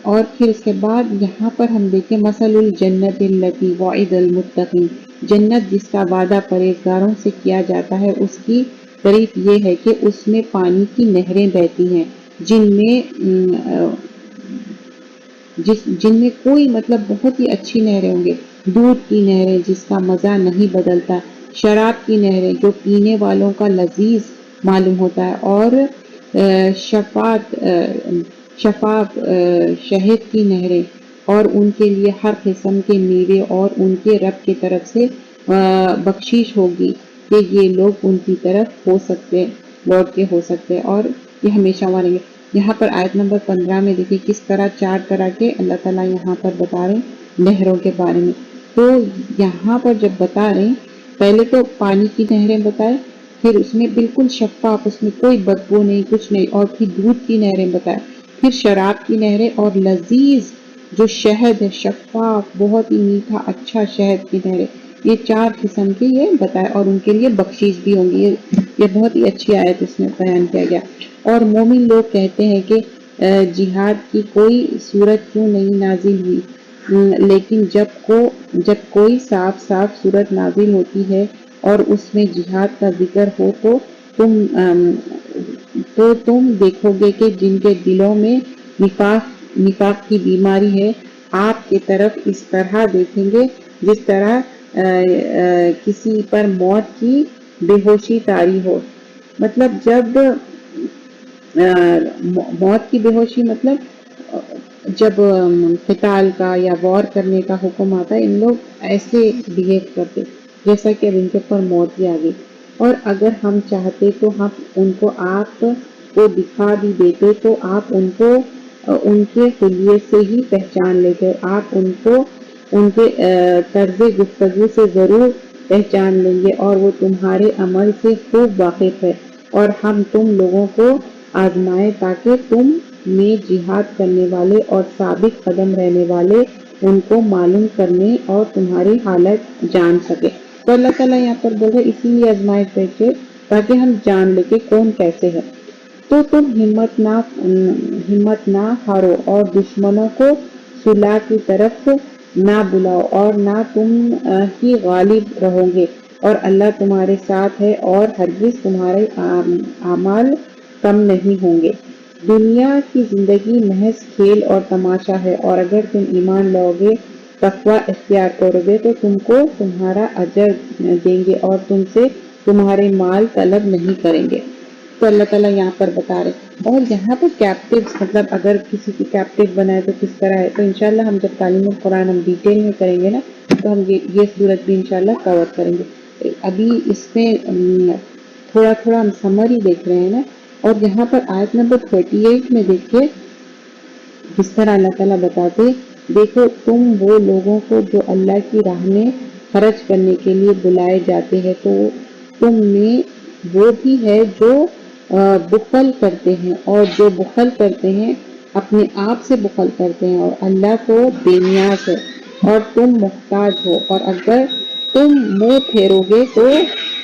اور پھر اس کے بعد یہاں پر ہم دیکھیں مثل الجنت التی وعد المتقین، جنت جس کا وعدہ پرہیزگاروں سے کیا جاتا ہے اس کی تعریف یہ ہے کہ اس میں پانی کی نہریں بہتی ہیں جن میں کوئی، مطلب بہت ہی اچھی نہریں ہوں گے، دودھ کی نہریں جس کا مزہ نہیں بدلتا، شراب کی نہریں جو پینے والوں کا لذیذ معلوم ہوتا ہے، اور شفاف شہد کی نہریں، اور ان کے لیے ہر قسم کے میوے، اور ان کے رب کی طرف سے بخشش ہوگی کہ یہ لوگ ان کی طرف لوٹ کے ہو سکتے، اور یہ ہمیشہ مانیں گے۔ یہاں پر آیت نمبر 15 میں دیکھیں کس طرح 4 طرح کے اللہ تعالیٰ یہاں پر بتا رہے ہیں نہروں کے بارے میں۔ تو یہاں پر جب بتا رہے ہیں، پہلے تو پانی کی نہریں بتائے، پھر اس میں بالکل شفاف، اس میں کوئی بدبو نہیں، کچھ نہیں، اور پھر دودھ کی نہریں بتائے، پھر شراب کی نہریں، اور لذیذ جو شہد ہے، شفاف بہت ہی میٹھا اچھا شہد کی نہریں، یہ 4 قسم کی یہ بتائے، اور ان کے لیے بخشش بھی ہوں گی۔ یہ بہت ہی اچھی آیت اس میں بیان کیا گیا۔ اور مومن لوگ کہتے ہیں کہ جہاد کی کوئی صورت کیوں نہیں نازل ہوئی، لیکن جب کوئی صاف صورت نازل ہوتی ہے اور اس میں جہاد کا ذکر ہو تو تم دیکھو گے کہ جن کے دلوں میں نفاق کی بیماری ہے، آپ کی طرف اس طرح دیکھیں گے جس طرح کسی پر موت کی بے ہوشی طاری ہو۔ مطلب جب موت کی بے ہوشی، مطلب جب قتال کا یا وار کرنے کا حکم آتا ہے، ان لوگ ایسے بہیو کرتے جیسا کہ اب ان کے پر موت ہی آ گئی، اور اگر ہم چاہتے تو ہم ان کو آپ کو دکھا بھی دیتے تو آپ ان کو ان کے حلیے سے ہی پہچان لیتے، آپ ان کو ان کے طرز گفتگو سے ضرور پہچان لیں گے، اور وہ تمہارے عمل سے خوب واقف ہے، اور ہم تم لوگوں کو آزمائے تاکہ تم میں جہاد کرنے والے اور ثابت قدم رہنے والے ان کو معلوم کرنے اور تمہاری حالت جان سکے۔ تو اللہ تعالیٰ یہاں پر بول رہے اسی لیے آزمائش بھیجے تاکہ ہم جان لیں کہ کون کیسے ہے۔ تو تم ہمت نہ ہارو اور دشمنوں کو صلح کی طرف نہ بلاؤ، اور نہ تم ہی غالب رہو گے، اور اللہ تمہارے ساتھ ہے، اور ہرگز تمہارے اعمال کم نہیں ہوں گے۔ دنیا کی زندگی محض کھیل اور تماشا ہے، اور اگر تم ایمان لاؤ گے، تقوی اختیار کرو گے تو تم کو تمہارا اجر دیں گے، اور تم سے تمہارے مال طلب نہیں کریں گے۔ تو اللہ تعالیٰ یہاں پر بتا رہے، اور یہاں پر کیپٹیوز، مطلب اگر کسی کی کیپٹیو بنائے تو کس طرح ہے، تو انشاءاللہ ہم جب تعلیم قرآن ہم ڈیٹیل میں کریں گے نا، تو ہم یہ صورت بھی انشاءاللہ کور کریں گے۔ ابھی اس میں تھوڑا ہم سمری دیکھ رہے ہیں نا، اور یہاں پر آیت نمبر 38 میں دیکھیے جس طرح اللہ تعالیٰ بتاتے، دیکھو تم وہ لوگوں کو جو اللہ کی راہ میں خرچ کرنے کے لیے بلائے جاتے ہیں، تو تم میں وہ بھی ہے جو بخل کرتے ہیں، اور جو بخل کرتے ہیں اپنے آپ سے بخل کرتے ہیں، اور اللہ کو بے نیاز ہے اور تم محتاج ہو، اور اگر تم منہ پھیرو گے تو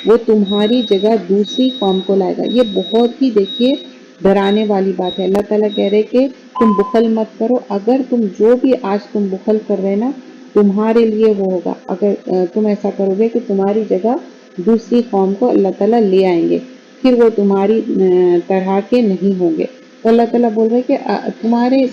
وہ تمہاری جگہ دوسری قوم کو لائے گا۔ یہ بہت ہی دیکھیے ڈرانے والی بات ہے۔ اللہ تعالیٰ کہہ رہے کہ تم بخل مت کرو، اگر تم جو بھی آج تم بخل کر رہے نا، تمہارے لیے وہ ہوگا، اگر تم ایسا کرو گے کہ تمہاری جگہ دوسری قوم کو اللہ تعالیٰ لے آئیں گے، پھر وہ تمہاری طرح کے نہیں ہوں گے۔ تو اللہ تعالیٰ بول رہے کہ تمہارے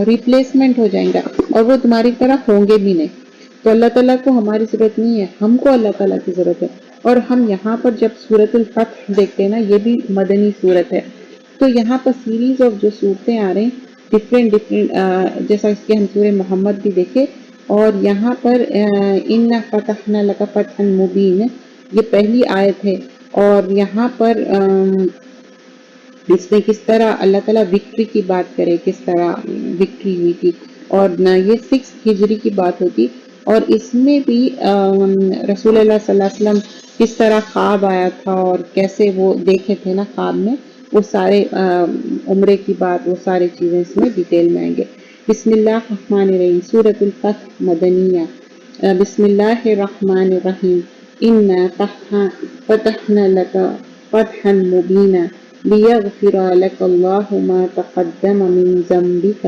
ریپلیسمنٹ ہو جائیں گا، اور وہ تمہاری طرح ہوں گے بھی نہیں۔ تو اللہ تعالیٰ کو ہماری ضرورت نہیں ہے، ہم کو اللہ تعالیٰ کی ضرورت ہے۔ اور ہم یہاں پر جب سورۃ الفتح دیکھتے ہیں نا، یہ بھی مدنی سورت ہے، تو یہاں پر سیریز آف جو صورتیں آ رہے ہیں ڈفرینٹ جیسا اس کے ہم سورہ محمد بھی دیکھے، اور یہاں پر اِنَّا فَتَحْنَا لَكَ فَتْحًا مُبِينًا یہ پہلی آیت ہے، اور یہاں پر اس میں کس طرح اللہ تعالیٰ وکٹری کی بات کرے، کس طرح وکٹری ہوئی تھی، اور نہ یہ 6 ہجری کی بات ہوتی، اور اس میں بھی رسول اللہ صلی اللہ علیہ وسلم کس طرح خواب آیا تھا اور کیسے وہ دیکھے تھے نا خواب میں، وہ سارے عمرے کی بات، وہ ساری چیزیں اس میں ڈیٹیل میں آئیں گے۔ بسم اللہ الرحمن الرحیم، سورۃ الفتح مدنیہ۔ بسم اللہ الرحمن الرحیم، اِنَّا فَتَحْنَا لَكَ فَتْحًا مُبِينًا لِيَغْفِرَ لَكَ اللَّهُ مَا تَقَدَّمَ مِن ذَنبِكَ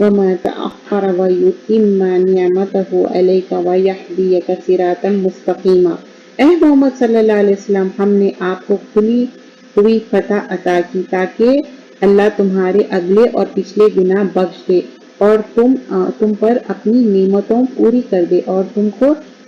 وَمَا تَأَخَّرَ وَيُتِمَّ نِعْمَتَهُ عَلَيْكَ وَيَهْدِيَكَ صِرَاطًا مُسْتَقِيمًا۔ اے محمد صلی اللہ علیہ وسلم، ہم نے آپ کو کھلی ہوئی فتح عطا کی تاکہ اللہ تمہارے اگلے اور پچھلے گناہ بخش دے، اور تم پر اپنی نعمتوں پوری کر دے، اور تم کو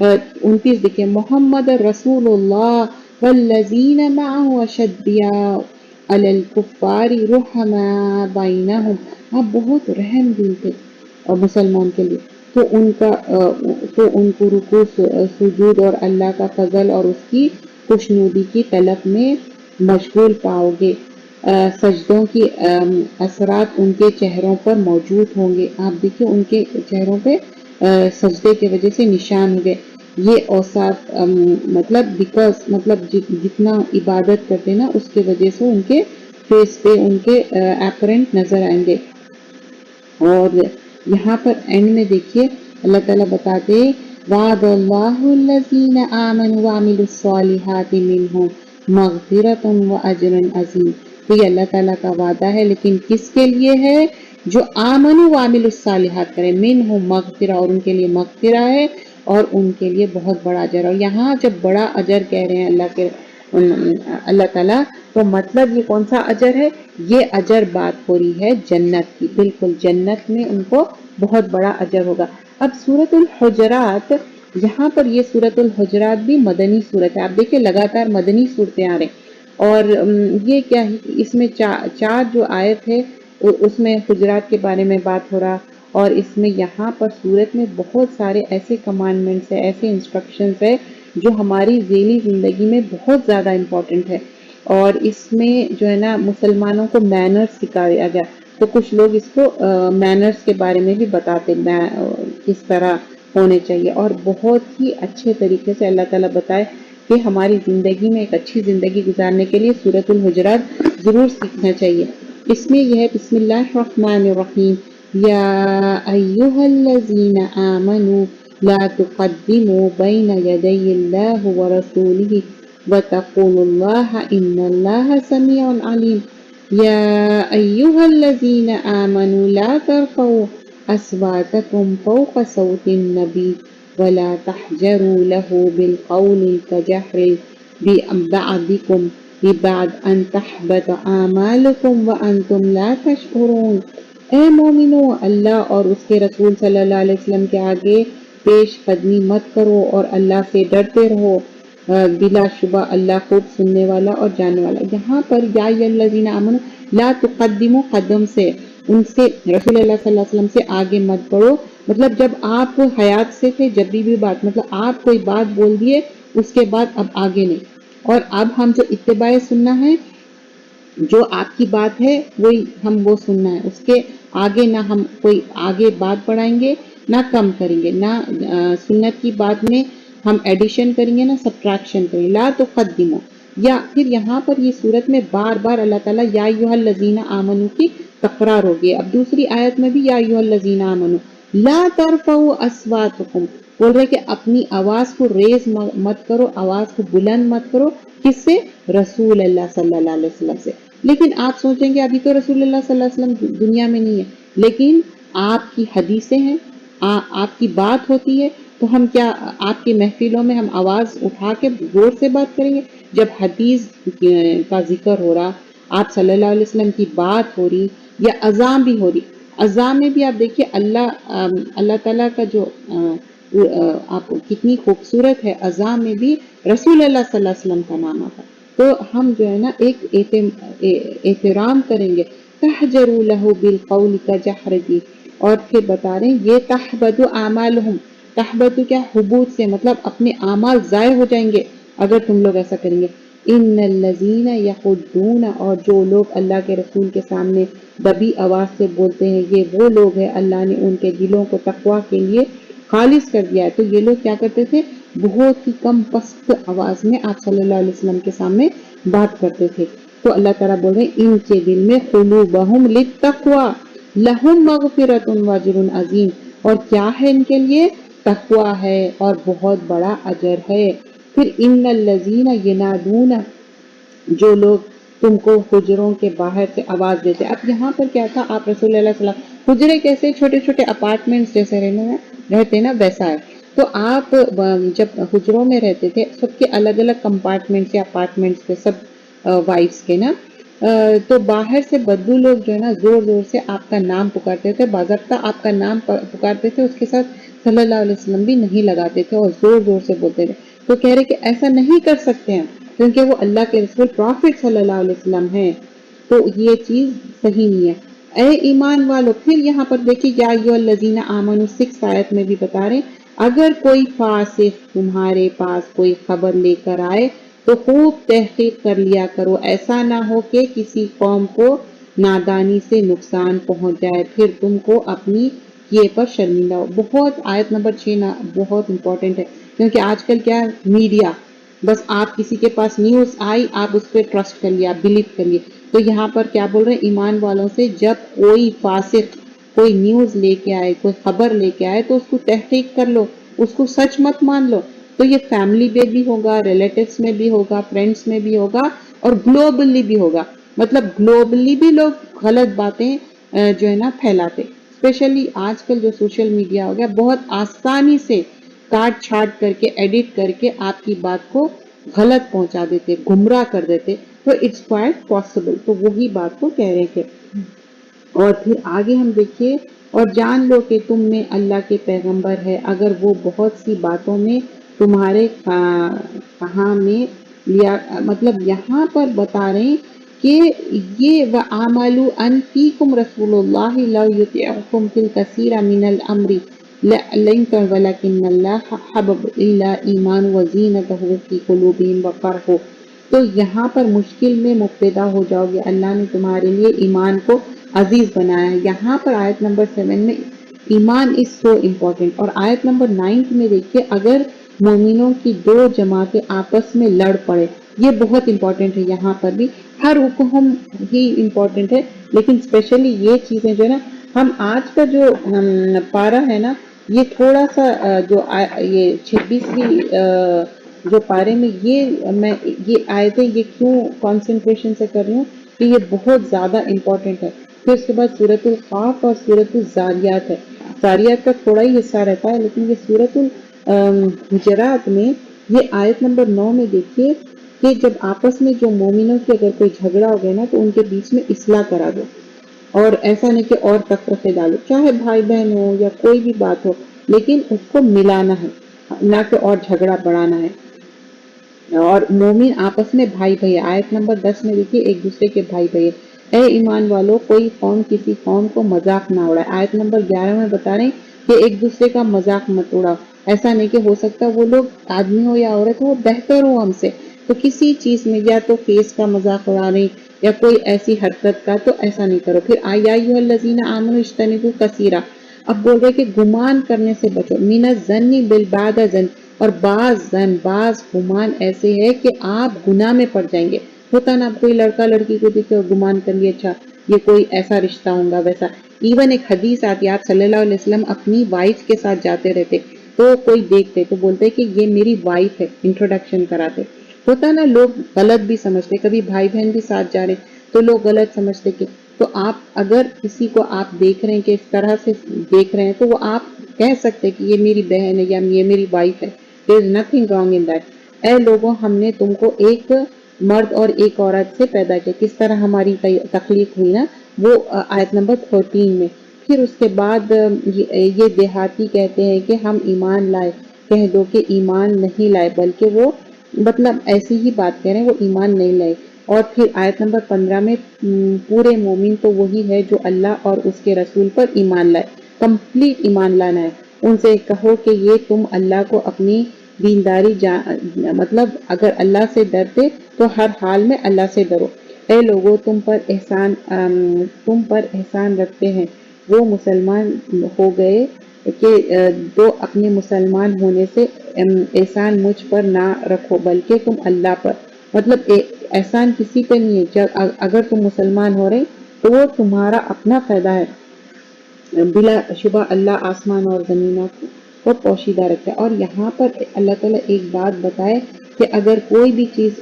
29 دیکھیں محمد رسول اللہ والذین معه اشدیاء علی الکفار رحماء بینہم، آپ بہت رحم دل تھے اور مسلمان کے لیے، تو ان کو رکوع سجود اور اللہ کا فضل اور اس کی خوشنودی کی طلب میں مشغول پاؤ گے، سجدوں کی اثرات ان کے چہروں پر موجود ہوں گے، آپ دیکھیں ان کے چہروں پہ سجدے کی وجہ سے نشان ہو گئے، یہ اوصاف مطلب بیکاز مطلب جتنا عبادت کرتے نا اس کی وجہ سے ان کے فیس پہ ان کے اپرنٹ نظر آئیں گے۔ اور یہاں پر اینڈ میں دیکھیے اللہ تعالیٰ بتاتے وعد اللہ الذین آمنوا وعملوا الصالحات منہم مغفرۃ واجر عظیم، تو یہ اللہ تعالیٰ کا وعدہ ہے، لیکن کس کے لیے ہے؟ جو آمنوا وعملوا الصالحات کرے، منہم مغفرہ، اور ان کے لیے مغفرہ ہے اور ان کے لیے بہت بڑا اجر۔ اور یہاں جب بڑا اجر کہہ رہے ہیں اللہ تعالیٰ، تو مطلب یہ کون سا اجر ہے؟ یہ اجر بات ہو رہی ہے جنت کی، بالکل جنت میں ان کو بہت بڑا اجر ہوگا۔ اب سورۃ الحجرات، یہاں پر یہ سورۃ الحجرات بھی مدنی سورت ہے، آپ دیکھیں لگاتار مدنی صورتیں آ رہے ہیں، اور یہ کیا ہے، اس میں چار جو آیت ہے اس میں حجرات کے بارے میں بات ہو رہا، اور اس میں یہاں پر سورت میں بہت سارے ایسے کمانڈمنٹس ہیں، ایسے انسٹرکشنز ہیں جو ہماری ذیلی زندگی میں بہت زیادہ امپورٹنٹ ہے، اور اس میں جو ہے نا مسلمانوں کو مینرز سکھایا گیا، تو کچھ لوگ اس کو مینرز کے بارے میں بھی بتاتے کس طرح ہونے چاہیے، اور بہت ہی اچھے طریقے سے اللہ تعالیٰ بتائے کہ ہماری زندگی میں ایک اچھی زندگی گزارنے کے لیے سورۃ الحجرات ضرور سیکھنا چاہیے۔ اس میں یہ ہے بسم اللہ الرحمن الرحیم یا ایہا الذین آمنوا لا تقدموا بین یدی اللہ ورسولہ واتقوا اللہ ان اللہ سمیع علیم یا ایہا الذین آمنوا لا ترفعوا اصواتکم فوق صوت النبی ولا تحجروا له بالقول كجهر بعضكم ببعض ان تحبط اعمالكم وانتم لا تشعرون، اے مومنو اللہ اور اس کے رسول صلی اللہ علیہ وسلم کے آگے پیش قدمی مت کرو اور اللہ سے ڈرتے رہو، بلا شبہ اللہ خوب سننے والا اور جاننے والا۔ یہاں پر یا الذین آمنوا لا تقدموا، قدم سے ان سے رسول اللہ صلی اللہ علیہ وسلم سے آگے مت بڑھو، مطلب جب آپ حیات سے تھے، جب بھی بات مطلب آپ کوئی بات بول دیے اس کے بعد اب آگے نہیں، اور اب ہم جو اتباع سننا ہے، جو آپ کی بات ہے وہی ہم وہ سننا ہے، اس کے آگے نہ ہم کوئی آگے بات بڑھائیں گے نہ کم کریں گے، نہ سنت کی بات میں ہم ایڈیشن کریں گے نہ سبٹریکشن کریں گے۔ لا تقدمو، یا پھر یہاں پر یہ صورت میں بار بار اللہ تعالیٰ یا ایھا الذین آمنو کی تکرار ہوگی، اب دوسری آیت میں بھی یا ایھا الذین آمنو لا ترفعوا اصواتکم، بول رہے کہ اپنی آواز کو ریز مت کرو، آواز کو بلند مت کرو، کس سے؟ رسول اللہ صلی اللہ علیہ وسلم سے۔ لیکن آپ سوچیں گے ابھی تو رسول اللہ صلی اللہ علیہ وسلم دنیا میں نہیں ہے، لیکن آپ کی حدیثیں ہیں، آپ کی بات ہوتی ہے، تو ہم کیا آپ کی محفلوں میں ہم آواز اٹھا کے زور سے بات کریں گے؟ جب حدیث کا ذکر ہو رہا، آپ صلی اللہ علیہ وسلم کی بات ہو رہی، یا اذان بھی ہو رہی، اذان میں بھی آپ دیکھیے اللہ تعالیٰ کا جو آپ کتنی خوبصورت ہے، اذان میں بھی رسول اللہ صلی اللہ علیہ وسلم کا نام آتا، تو ہم جو ہے نا ایک احترام کریں گے۔ تحجروا له بالقول كجهر، اور پھر بتا رہے ہیں یہ تحبط اعمالهم، تحبط کیا؟ حبوط سے، مطلب اپنے اعمال ضائع ہو جائیں گے اگر تم لوگ ایسا کریں گے۔ ان الذین یحدون، اور جو لوگ اللہ کے رسول کے سامنے دبی آواز سے بولتے ہیں، یہ وہ لوگ ہیں اللہ نے ان کے دلوں کو تقویٰ کے لیے خالص کر دیا ہے۔ تو یہ لوگ کیا کرتے تھے؟ بہت ہی کم پست آواز میں آپ صلی اللہ علیہ وسلم کے سامنے بات کرتے تھے، تو اللہ تعالیٰ بول رہے ہیں ان کے دل میں قلوبہم للتقویٰ لہم مغفرۃ واجر عظیم، اور کیا ہے ان کے لیے؟ تقویٰ ہے اور بہت بڑا اجر ہے۔ پھر ان الذین ینادون، جو لوگ تم کو حجروں کے باہر سے آواز دیتے۔ اب یہاں پر کیا تھا، آپ رسول اللہ صلی اللہ علیہ وسلم، حجرے کیسے؟ چھوٹے چھوٹے اپارٹمنٹس جیسے رہتے نا ویسا ہے، تو آپ جب حجروں میں رہتے تھے، سب کے الگ الگ کمپارٹمنٹس یا اپارٹمنٹس تھے سب وائفس کے نا، تو باہر سے بدبو لوگ جو ہے نا زور زور سے آپ کا نام پکارتے تھے، باضابطہ آپ کا نام پکارتے تھے، اس کے ساتھ صلی اللہ علیہ وسلم بھی نہیں لگاتے تھے اور زور زور سے بولتے تھے. تو کہہ رہے کہ ایسا نہیں کر سکتے ہیں کیونکہ وہ اللہ کے رسول پروفٹ صلی اللہ علیہ وسلم ہیں. تو یہ چیز صحیح نہیں ہے. اے ایمان والو، پھر یہاں پر دیکھیے یا ایھا الذین آمنوا 6 آیت میں بھی بتا رہے ہیں اگر کوئی فاسق تمہارے پاس کوئی خبر لے کر آئے تو خوب تحقیق کر لیا کرو، ایسا نہ ہو کہ کسی قوم کو نادانی سے نقصان پہنچ جائے پھر تم کو اپنی کیے پر شرمندہ ہو. بہت آیت نمبر 6 بہت امپورٹنٹ ہے کیونکہ آج کل کیا میڈیا، بس آپ کسی کے پاس نیوز آئی آپ اس پہ ٹرسٹ کر لیا، بلیو کر لیے. تو یہاں پر کیا بول رہے ہیں ایمان والوں سے، جب کوئی فاسق کوئی نیوز لے کے آئے کوئی خبر لے کے آئے تو اس کو تحقیق کر لو، اس کو سچ مت مان لو. تو یہ فیملی میں بھی ہوگا، ریلیٹیوز میں بھی ہوگا، فرینڈس میں بھی ہوگا اور گلوبلی بھی ہوگا. مطلب گلوبلی بھی لوگ غلط باتیں جو ہے نا پھیلاتے. اسپیشلی آج کل جو سوشل میڈیا ہو گیا بہت آسانی سے کاٹ چھاٹ کر کے ایڈٹ کر کے آپ کی بات کو غلط پہنچا دیتے، گمراہ کر دیتے. تو اٹس کوائٹ پاسبل. تو وہی بات کو کہہ رہے تھے. اور پھر آگے ہم دیکھیے اور جان لو کہ تم میں اللہ کے پیغمبر ہے اگر وہ بہت سی باتوں میں تمہارے کہاں میں لیا، مطلب یہاں پر بتا رہے ہیں کہ یہ وَعَمَلُوا أَن فِيكُمْ رَسُولُ اللَّهِ لَوْ يُطِيعُكُمْ فِي الْكَثِيرِ مِنَ الْأَمْرِ لَعَنِتُّمْ وَلَكِنَّ اللَّهَ حَبَّبَ إِلَيْكُمُ الْإِيمَانَ وَزَيَّنَهُ فِي قُلُوبِكُمْ وَكَرَّهَ. تو یہاں پر مشکل میں مبتلا ہو جاؤ گے، اللہ نے تمہارے لیے ایمان کو عزیز بنایا ہے. یہاں پر آیت نمبر 7 میں ایمان از سو امپورٹنٹ. اور آیت نمبر 9 میں دیکھیے اگر مومنوں کی 2 جماعتیں آپس میں لڑ پڑے، یہ بہت امپورٹنٹ ہے. یہاں پر بھی ہر حکم ہی امپورٹنٹ ہے لیکن اسپیشلی یہ چیزیں جو ہے نا، ہم آج کا جو پارہ ہے نا یہ تھوڑا سا جو یہ 26ویں جو پارے میں یہ آیتیں یہ کیوں کانسنٹریشن سے کر رہی ہوں کہ یہ بہت زیادہ امپورٹنٹ ہے. پھر اس کے بعد سورۃ القاف اور سورۃ الذاریات ہے. ذاریات کا تھوڑا ہی حصہ رہتا ہے لیکن یہ سورۃ الحجرات میں یہ آیت نمبر 9 میں دیکھیے کہ جب آپس میں جو مومنوں کے اگر کوئی جھگڑا ہو گیا نا تو ان کے بیچ میں اصلاح کرا دو اور ایسا نہیں کہ اور تفرقے ڈالو، چاہے بھائی بہن ہو یا کوئی بھی بات ہو لیکن اس کو ملانا ہے نہ کہ اور جھگڑا بڑھانا ہے. اور مومن آپس میں بھائی بھائی. آیت نمبر 10 میں دیکھیے ایک دوسرے کے بھائی بھائی. اے ایمان والو کوئی قوم کسی قوم کو مذاق نہ اڑائے. آیت نمبر 11 میں بتا رہے ہیں کہ ایک دوسرے کا مذاق مت اڑاؤ. ایسا نہیں کہ ہو سکتا وہ لوگ آدمی ہو یا عورت ہو وہ بہتر ہو ہم سے، تو کسی چیز میں یا تو فیس کا مذاق اڑا رہے یا کوئی ایسی حرکت کا، تو ایسا نہیں کرو. پھر یا ایھا الذین آمنوا اجتنبوا کثیرا، اب بول رہے کہ گمان کرنے سے بچو. من الظن بالبعد ظن، اور بعض گمان ایسے ہے کہ آپ گناہ میں پڑ جائیں گے. ہوتا نا کوئی لڑکا لڑکی کو دیکھے اور گمان کر لیا اچھا یہ کوئی ایسا رشتہ ہوگا ویسا. ایون ایک حدیث آتی ہے آپ صلی اللہ علیہ وسلم اپنی وائف کے ساتھ جاتے رہتے تو کوئی دیکھتے تو بولتے کہ یہ میری وائف ہے، انٹروڈکشن کراتے. ہوتا نا لوگ غلط بھی سمجھتے، کبھی بھائی بہن بھی ساتھ جا رہے تو لوگ غلط سمجھتے کہ تو آپ اگر کسی کو آپ دیکھ رہے ہیں کہ اس طرح سے دیکھ رہے ہیں تو وہ آپ کہہ سکتے کہ یہ میری بہن ہے یا یہ میری وائف ہے. There is nothing wrong in that. اے لوگوں ہم نے تم کو ایک مرد اور ایک عورت سے پیدا کیا. کس طرح ہماری تخلیق ہوئی نا وہ آیت نمبر 13 میں. پھر اس کے بعد یہ دیہاتی کہتے ہیں کہ ہم ایمان لائے. کہہ دو کہ ایمان نہیں لائے بلکہ وہ مطلب ایسی ہی بات کہہ رہے ہیں وہ ایمان نہیں لائے. اور پھر آیت نمبر 15 میں پورے مومن تو وہی ہے جو اللہ اور اس کے رسول پر ایمان لائے. کمپلیٹ ایمان لانا ہے. ان سے کہو کہ یہ تم اللہ کو اپنی دینداری مطلب اگر اللہ سے ڈرتے تو ہر حال میں اللہ سے ڈرو. اے لوگوں تم پر احسان رکھتے ہیں وہ مسلمان ہو گئے کہ دو اپنے مسلمان ہونے سے احسان مجھ پر نہ رکھو بلکہ تم اللہ پر. مطلب احسان کسی پہ نہیں ہے. جب اگر تم مسلمان ہو رہے تو وہ تمہارا اپنا فائدہ ہے. بلا شبہ اللہ آسمان اور زمینوں کو پوشیدہ رکھتا ہے. اور یہاں پر اللہ تعالیٰ ایک بات بتائے کہ اگر کوئی بھی چیز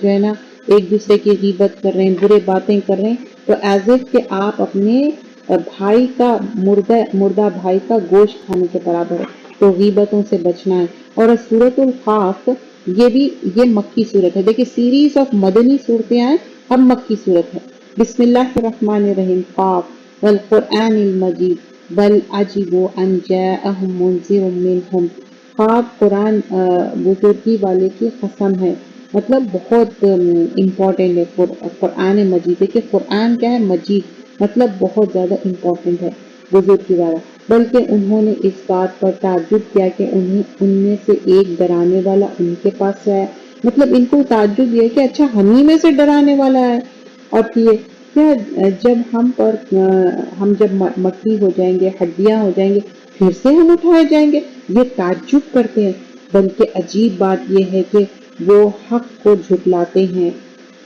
جو ہے نا ایک دوسرے کی غیبت کر رہے ہیں برے باتیں کر رہے ہیں تو ایز اف کہ آپ اپنے بھائی کا مردہ بھائی کا گوشت کھانے کے برابر ہے. تو غیبتوں سے بچنا ہے. اور سورۃ القاف یہ مکی صورت ہے. دیکھیں سیریز آف مدنی صورتیں ہیں، اب مکی صورت ہے. بسم اللہ الرحمن الرحیم. قاف والقرآن المجید بل عجبوا ان جاءهم منذر منهم. خواب قرآن بزرگی والے کی قسم ہے، مطلب بہت امپورٹنٹ ہے قرآن مجید ہے، کہ قرآن کیا ہے، مجید مطلب بہت زیادہ امپورٹنٹ ہے بزرگی والا. بلکہ انہوں نے اس بات پر تعجب کیا کہ ان میں سے ایک ڈرانے والا ان کے پاس سے آیا. مطلب ان کو تعجب یہ ہے کہ اچھا ہم ہی میں سے ڈرانے والا ہے. اور پھر کیا جب ہم جب مٹی ہو جائیں گے، ہڈیاں ہو جائیں گے، پھر سے ہم اٹھائے جائیں گے. یہ تعجب کرتے ہیں. بلکہ عجیب بات یہ ہے کہ وہ حق کو جھٹلاتے ہیں.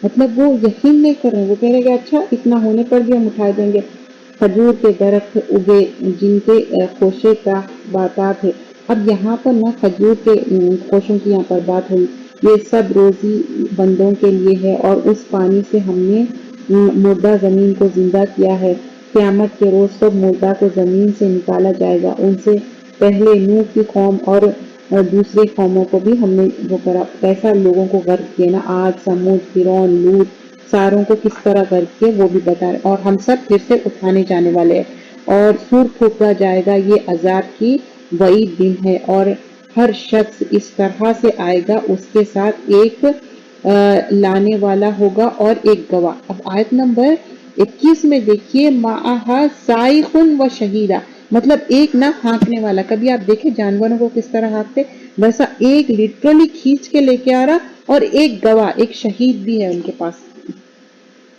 مطلب وہ یقین نہیں کر رہے، وہ کہہ رہے کہ اچھا اتنا ہونے پر بھی ہم اٹھائے دیں گے. کھجور کے درخت اگے جن کے خوشے کا باتات ہے. اب یہاں پر نہ کھجور کے خوشوں کی یہاں پر بات ہوئی. یہ سب روزی بندوں کے لیے ہے، اور اس پانی سے ہم نے مردہ زمین کو زندہ کیا ہے. قیامت کے روز سب مردہ کو زمین سے نکالا جائے گا. ان سے پہلے نوح کی قوم اور دوسری قوموں کو بھی ہم نے وہ کرا، کیسا لوگوں کو غرق کیا نا، عاد، سمود، فرعون، لوط، ساروں کو کس طرح غرق کیا وہ بھی بتا رہے. اور ہم سب پھر سے اٹھانے جانے والے ہیں، اور سور پھونکا جائے گا. یہ عذاب کی وعید دن ہے، اور ہر شخص اس طرح سے آئے گا، اس کے ساتھ ایک لانے والا ہوگا اور ایک گواہ. اب آیت نمبر 21 میں دیکھیے، معہا سائخن و شہیدہ، مطلب ایک نہ ہانکنے والا. کبھی آپ دیکھیں جانوروں کو کس طرح ہانکتے، ویسا ایک لٹرلی کھینچ کے لے کے آ رہا، اور ایک گواہ، ایک شہید بھی ہے ان کے پاس.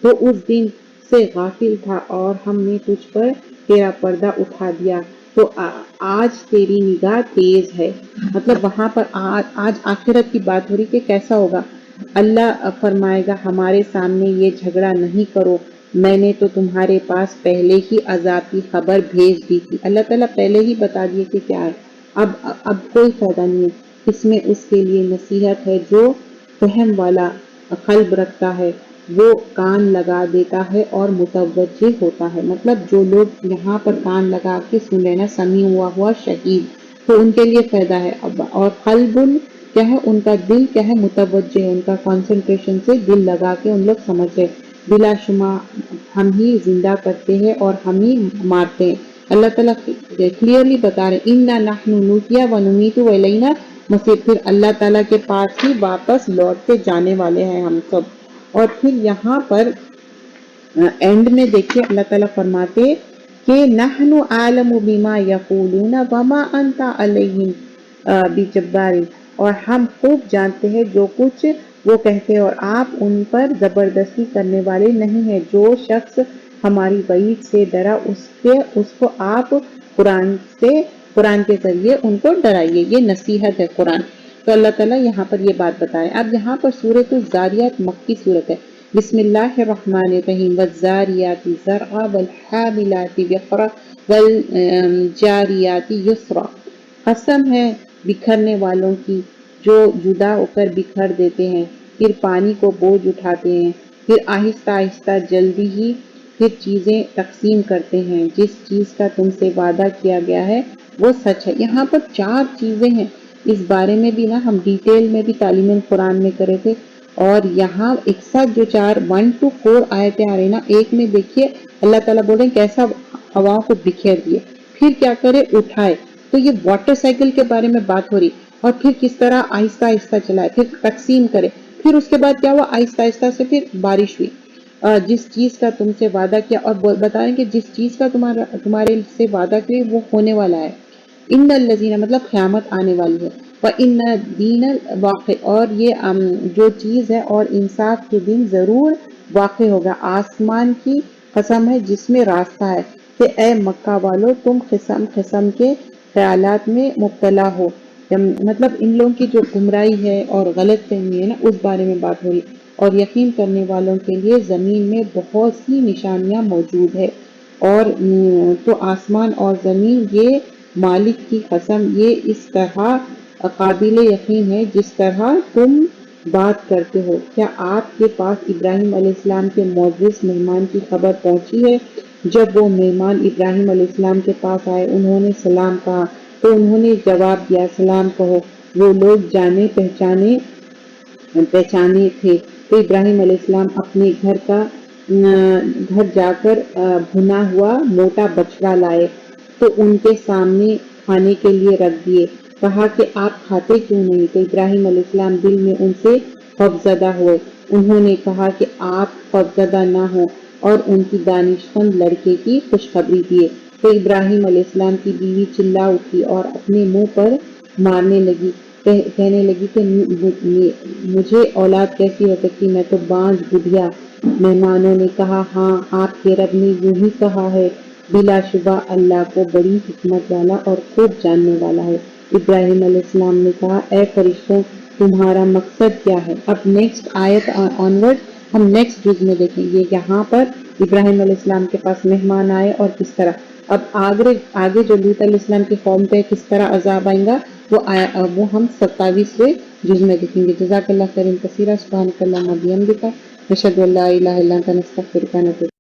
تو اس دن سے غافل تھا اور ہم نے تجھ پر تیرا پردہ اٹھا دیا، تو آج تیری نگاہ تیز ہے. مطلب وہاں پر آج آخرت کی بات ہو رہی کہ کیسا ہوگا. اللہ فرمائے گا ہمارے سامنے یہ جھگڑا نہیں کرو، میں نے تو تمہارے پاس پہلے ہی عذاب کی خبر بھیج دی تھی. اللہ تعالیٰ پہلے ہی بتا دیے کہ کیا ہے. اب کوئی فائدہ نہیں ہے. اس میں اس کے لیے نصیحت ہے جو فہم والا قلب رکھتا ہے، وہ کان لگا دیتا ہے اور متوجہ ہوتا ہے. مطلب جو لوگ یہاں پر کان لگا کے سن رہے نا، سمیع ہوا شہید، تو ان کے لیے فائدہ ہے. اور قلب کیا ہے، ان کا دل کیا ہے، متوجہ ہے، ان کا کنسنٹریشن سے دل لگا کے ان لوگ سمجھ رہے. بلا شما ہم ہی زندہ کرتے ہیں اور ہم ہی مارتے ہیں. اللہ تعالیٰ کلیئرلی بتا رہے اِنَّا نَحْنُ نُحْيِي وَنُمِيتُ وَإِلَيْنَا المصِيرُ. پھر اللہ تعالیٰ کے پاس ہی واپس لوٹ کے جانے والے ہیں ہم سب. اور پھر یہاں پر اینڈ میں دیکھیے اللہ تعالیٰ فرماتے کہ نحن عالم بما یقولون وما انت علیہم بجبار، اور ہم خوب جانتے ہیں جو کچھ وہ کہتے ہیں، اور آپ ان پر زبردستی کرنے والے نہیں ہیں. جو شخص ہماری وعید سے ڈرا اس کو آپ قرآن کے ذریعے ان کو ڈرائیے. یہ نصیحت ہے قرآن. تو اللہ تعالیٰ یہاں پر یہ بات بتائے. اب یہاں پر سورۃ الذاریات مکی سورت ہے. بسم اللہ الرحمن الرحیم. والذاریات ذرعا والحاملات وقرا والجاریات یسرا. قسم ہے بکھرنے والوں کی جو جدا ہو کر بکھر دیتے ہیں، پھر پانی کو بوجھ اٹھاتے ہیں، پھر آہستہ آہستہ جلدی ہی پھر چیزیں تقسیم کرتے ہیں. جس چیز کا تم سے وعدہ کیا گیا ہے وہ سچ ہے. یہاں پر 4 چیزیں ہیں. اس بارے میں بھی نا ہم ڈیٹیل میں بھی تعلیم قرآن میں کرے تھے. اور یہاں ایک ساتھ جو 1 to 4 آیتیں آ رہی نا، ایک میں دیکھیے اللہ تعالیٰ بول رہے ہیں کیسا ہواؤں کو بکھیر دیے، پھر کیا کرے، اٹھائے. تو یہ واٹر سائیکل کے بارے میں بات ہو رہی. اور پھر کس طرح آہستہ آہستہ چلائے، پھر تقسیم کرے، پھر اس کے بعد کیا ہوا، آہستہ آہستہ سے پھر بارش ہوئی. جس چیز کا تم سے وعدہ کیا، اور بتائیں کہ جس چیز کا تمہارے سے وعدہ کیا وہ ہونے والا ہے. ان الذین مطلب قیامت آنے والی ہے. وَإِنَّ الدِّینَ واقع، اور یہ جو چیز ہے، اور انصاف کے دن ضرور واقع ہوگا. آسمان کی قسم ہے جس میں راستہ ہے، کہ اے مکہ والو تم قسم قسم کے خیالات میں مبتلا ہو. مطلب ان لوگوں کی جو گمراہی ہے اور غلط فہمی ہے نا، اس بارے میں بات ہو رہی. اور یقین کرنے والوں کے لیے زمین میں بہت سی نشانیاں موجود ہے. اور تو آسمان اور زمین، یہ مالک کی قسم، یہ اس طرح قابل یقین ہے جس طرح تم بات کرتے ہو. کیا آپ کے پاس ابراہیم علیہ السلام کے معزز مہمان کی خبر پہنچی ہے؟ جب وہ مہمان ابراہیم علیہ السلام کے پاس آئے، انہوں نے سلام کہا تو انہوں نے جواب دیا سلام کہو. وہ لوگ جانے پہچانے تھے. تو ابراہیم علیہ السلام اپنے گھر جا کر بھنا ہوا موٹا بچڑا لائے. تو ان کے سامنے کھانے کے لیے رکھ دیے. کہا کہ آپ کھاتے کیوں نہیں؟ تو ابراہیم علیہ السلام دل میں ان سے خوفزدہ ہوئے. انہوں نے کہا کہ آپ خوفزدہ نہ ہوں اور ان کی دانشمند لڑکے کی خوشخبری دیے. تو ابراہیم علیہ السلام کی بیوی چلا اٹھی اور اپنے منہ پر مارنے لگی، کہنے لگی کہ مجھے اولاد کیسی ہو سکتی، میں تو بانجھ بڑھیا. مہمانوں نے کہا ہاں آپ کے رب نے یوں ہی کہا ہے، بلا شبہ اللہ کو بڑی حکمت والا اور خوب جاننے والا ہے. ابراہیم علیہ السلام نے کہا اے فرشتوں تمہارا مقصد کیا ہے؟ اب نیکسٹ آیت آنورڈ ہم نیکسٹ جز میں دیکھیں گے. یہاں پر ابراہیم علیہ السلام کے پاس مہمان آئے اور کس طرح اب آگے جو لوط علیہ السلام کی قوم پہ کس طرح عذاب آئیں گا وہ ہم 27ویں جز میں دیکھیں گے. جزاک اللہ خیرا کثیرا. سبحانک اللہم و بحمدک، نشہد ان لا الہ الا انت، نستغفرک و نتوب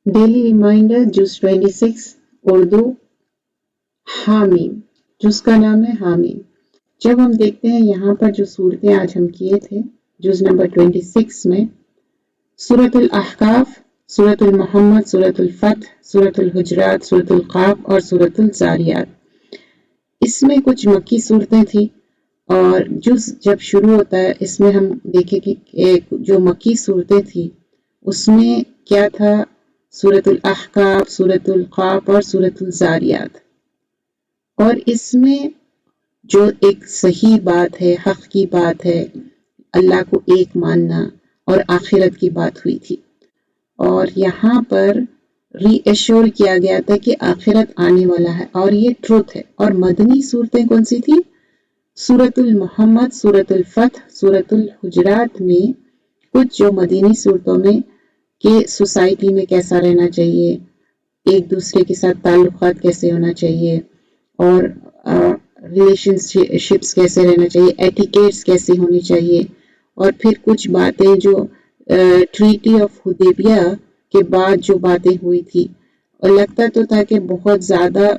ڈیلی ریمائنڈر جز 26 اردو حامیم. جز کا نام ہے حامیم. جب ہم دیکھتے ہیں یہاں پر جو صورتیں آج ہم کیے تھے جز نمبر 26 میں، سورۃ الاحقاف، سورۃ المحمد، سورۃ الفتح، سورۃ الحجرات، سورۃ القاف اور سورۃ الذاریات. اس میں کچھ مکی صورتیں تھیں اور جز جب شروع ہوتا ہے اس میں ہم دیکھیں کہ جو مکی صورتیں تھیں اس میں کیا تھا، سورۃ الاحقاف، سورۃ القاف اور سورۃ الذاریات. اور اس میں جو ایک صحیح بات ہے، حق کی بات ہے، اللہ کو ایک ماننا اور آخرت کی بات ہوئی تھی. اور یہاں پر ری ایشور کیا گیا تھا کہ آخرت آنے والا ہے اور یہ ٹروتھ ہے. اور مدنی صورتیں کون سی تھی؟ سورۃ المحمد، سورۃ الفتح، سورۃ الحجرات میں کچھ جو مدنی صورتوں میں کہ سوسائٹی میں کیسا رہنا چاہیے، ایک دوسرے کے ساتھ تعلقات کیسے ہونا چاہیے اور ریلیشن شپس کیسے رہنا چاہیے، ایٹیکیٹس کیسے ہونی چاہیے. اور پھر کچھ باتیں جو ٹریٹی آف حدیبیہ کے بعد جو باتیں ہوئی تھی اور لگتا تو تھا کہ بہت زیادہ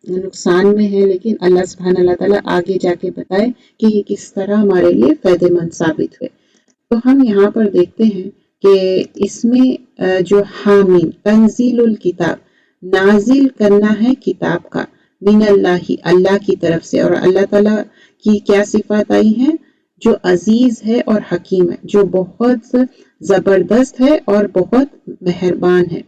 نقصان میں ہے، لیکن اللہ سبحانہ اللہ تعالیٰ آگے جا کے بتائے کہ یہ کس طرح ہمارے لیے فائدہ مند ثابت ہوئے. تو ہم یہاں پر دیکھتے ہیں کہ اس میں جو حامیم تنزیل الکتاب، نازل کرنا ہے کتاب کا، من اللہ اللہ کی طرف سے. اور اللہ تعالیٰ کی کیا صفات آئی ہیں؟ جو عزیز ہے اور حکیم ہے، جو بہت زبردست ہے اور بہت مہربان ہے.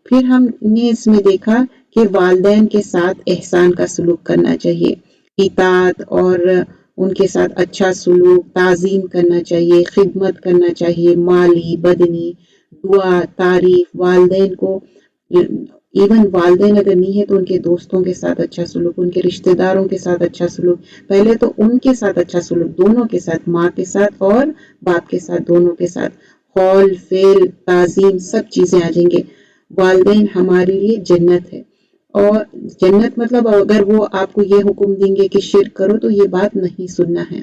پھر ہم نے اس میں دیکھا کہ والدین کے ساتھ احسان کا سلوک کرنا چاہیے، اطاعت اور ان کے ساتھ اچھا سلوک، تعظیم کرنا چاہیے، خدمت کرنا چاہیے، مالی، بدنی، دعا، تعریف، والدین کو ایون والدین اگر نہیں ہے تو ان کے دوستوں کے ساتھ اچھا سلوک، ان کے رشتہ داروں کے ساتھ اچھا سلوک. پہلے تو ان کے ساتھ اچھا سلوک، دونوں کے ساتھ، ماں کے ساتھ اور باپ کے ساتھ، دونوں کے ساتھ. قول، فعل، تعظیم سب چیزیں آ جائیں گے. والدین ہمارے لیے جنت ہے، اور جنت مطلب اگر وہ آپ کو یہ حکم دیں گے کہ شرک کرو تو یہ بات نہیں سننا ہے.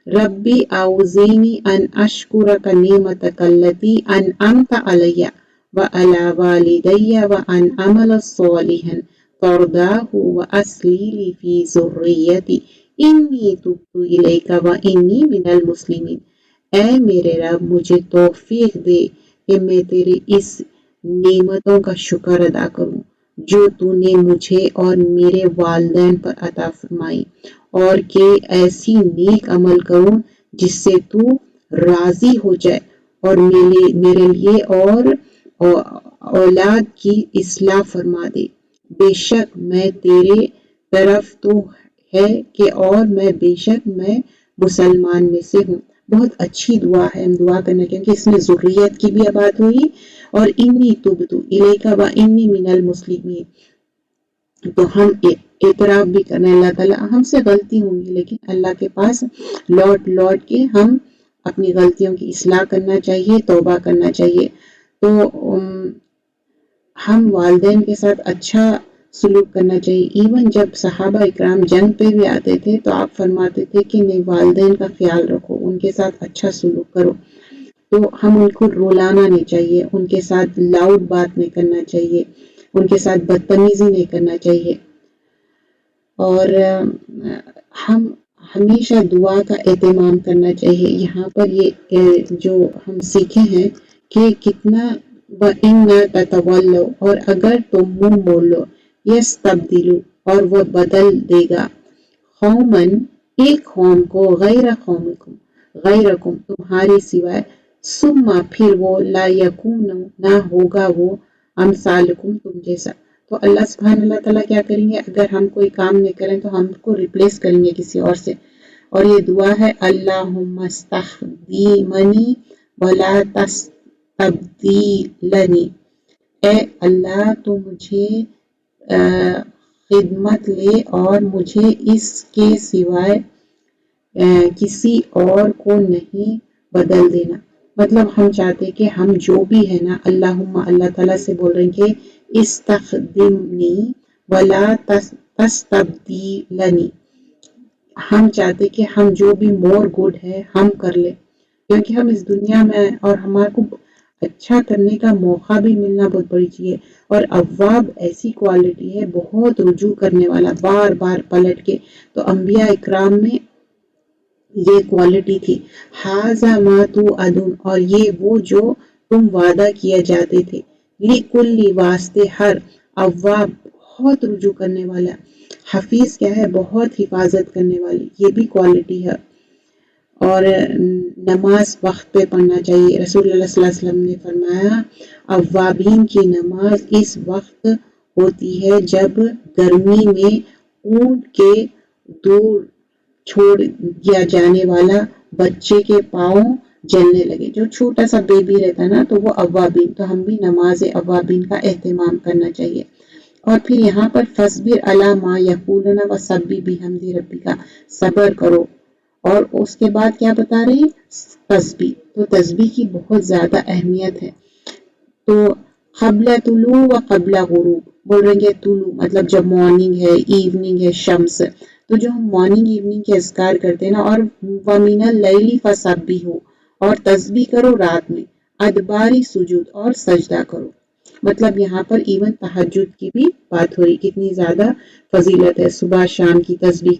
ربی اعوذنی ان اشکرک نعمتک التی انعمت علی وعلی والدی وان اعمل صالحا ترضاہ واصلح لی فی ذریتی انی تبت الیک وانی من المسلمین. اے میرے رب مجھے توفیق دے کہ میں تیرے اس نعمتوں کا شکر ادا کروں جو تو نے مجھے اور میرے والدین پر عطا فرمائی، اور کہ ایسی نیک عمل کروں جس سے تو راضی ہو جائے، اور میرے لیے اور اولاد کی اصلاح فرما دے. بے شک میں تیرے طرف تو ہے کہ اور بے شک میں مسلمان میں سے ہوں. بہت اچھی دعا ہے، ہم دعا کرنا کیونکہ اس میں ذریت کی بھی بات ہوئی اور انی تبت الیک و انی من المسلمین. تو ہم اعتراف بھی کرنا ہے اللہ تعالیٰ ہم سے غلطی ہوں گی، لیکن اللہ کے پاس لوٹ کے ہم اپنی غلطیوں کی اصلاح کرنا چاہیے، توبہ کرنا چاہیے. تو ہم والدین کے ساتھ اچھا سلوک کرنا چاہیے. ایون جب صحابہ اکرام جنگ پہ بھی آتے تھے تو آپ فرماتے تھے کہ نہیں، والدین کا خیال رکھو، ان کے ساتھ اچھا سلوک کرو. تو ہم ان کو رلانا نہیں چاہیے، ان کے ساتھ لاؤڈ بات نہیں کرنا چاہیے، ان کے ساتھ بدتمیزی نہیں کرنا چاہیے. اور ہم ہمیشہ دعا کا اہتمام کرنا چاہیے. یہاں پر یہ جو ہم سیکھے ہیں کہ کتنا وَإِنَّ تَتَوَلَّوْا، اور اگر تم منہ موڑ لو، يَسْتَبْدِلُ، اور وہ بدل دے گا، قوماً، ایک قوم کو، غیرکم تمہارے سوائے، ثم پھر وہ، لا یکونوا نہ ہوگا وہ، امثالکم تم جیسا. تو اللہ سبحانہ اللہ تعالیٰ کیا کریں گے؟ اگر ہم کوئی کام نہیں کریں تو ہم کو ریپلیس کریں گے کسی اور سے. اور یہ دعا ہے، اللہم استخدمنی ولا تستبدلنی. اے اللہ تو مجھے خدمت لے اور مجھے اس کے سوائے کسی اور کو نہیں بدل دینا. مطلب ہم چاہتے کہ ہم جو بھی ہے نا، اللہم، اللہ تعالیٰ سے بول رہے ہیں کہ استخدمنی ولا تستبدلنی. ہم چاہتے کہ ہم جو بھی مور گڈ ہے ہم کر لیں، کیونکہ ہم اس دنیا میں اور ہمارے کو اچھا کرنے کا موقع بھی ملنا بہت بڑی چیز ہے. اور اواب ایسی کوالٹی ہے، بہت رجوع کرنے والا، بار بار پلٹ کے. تو انبیاء اکرام میں یہ کوالٹی تھی. ھذا ما توعدون، اور یہ وہ جو تم وعدہ کیا جاتے تھے. لکل، واسطے ہر، اواب بہت رجوع کرنے والا. حفیظ کیا ہے؟ بہت حفاظت کرنے والی، یہ بھی کوالٹی ہے. اور نماز وقت پہ پڑھنا چاہیے. رسول اللہ صلی اللہ علیہ وسلم نے فرمایا، اوابین کی نماز اس وقت ہوتی ہے جب گرمی میں اونٹ کے دور چھوڑ دیا جانے والا بچے کے پاؤں جلنے لگے. جو چھوٹا سا بیبی رہتا نا، تو وہ اوابین. تو ہم بھی نماز اوابین کا اہتمام کرنا چاہیے. اور پھر یہاں پر فَاصْبِرْ عَلَىٰ مَا يَقُولُونَ وَسَبِّحْ بِحَمْدِ رَبِّكَ، صبر کرو. اور اس کے بعد کیا بتا رہے ہیں؟ تسبیح. تو تسبیح کی بہت زیادہ اہمیت ہے. تو قبل طلوع و قبل غروب بول رہے ہیں. طلوع مطلب جب مارننگ ہے، ایوننگ ہے، شمس. تو جو ہم مارننگ ایوننگ کے اذکار کرتے ہیں نا، اور وَمِنَ اللَّيْلِ فَسَبِّحُوا، اور تسبیح کرو رات میں، ادباری سجود، اور سجدہ کرو. مطلب یہاں پر ایون تہجد کی بھی بات ہو رہی، کتنی زیادہ فضیلت ہے. صبح شام کی تسبیح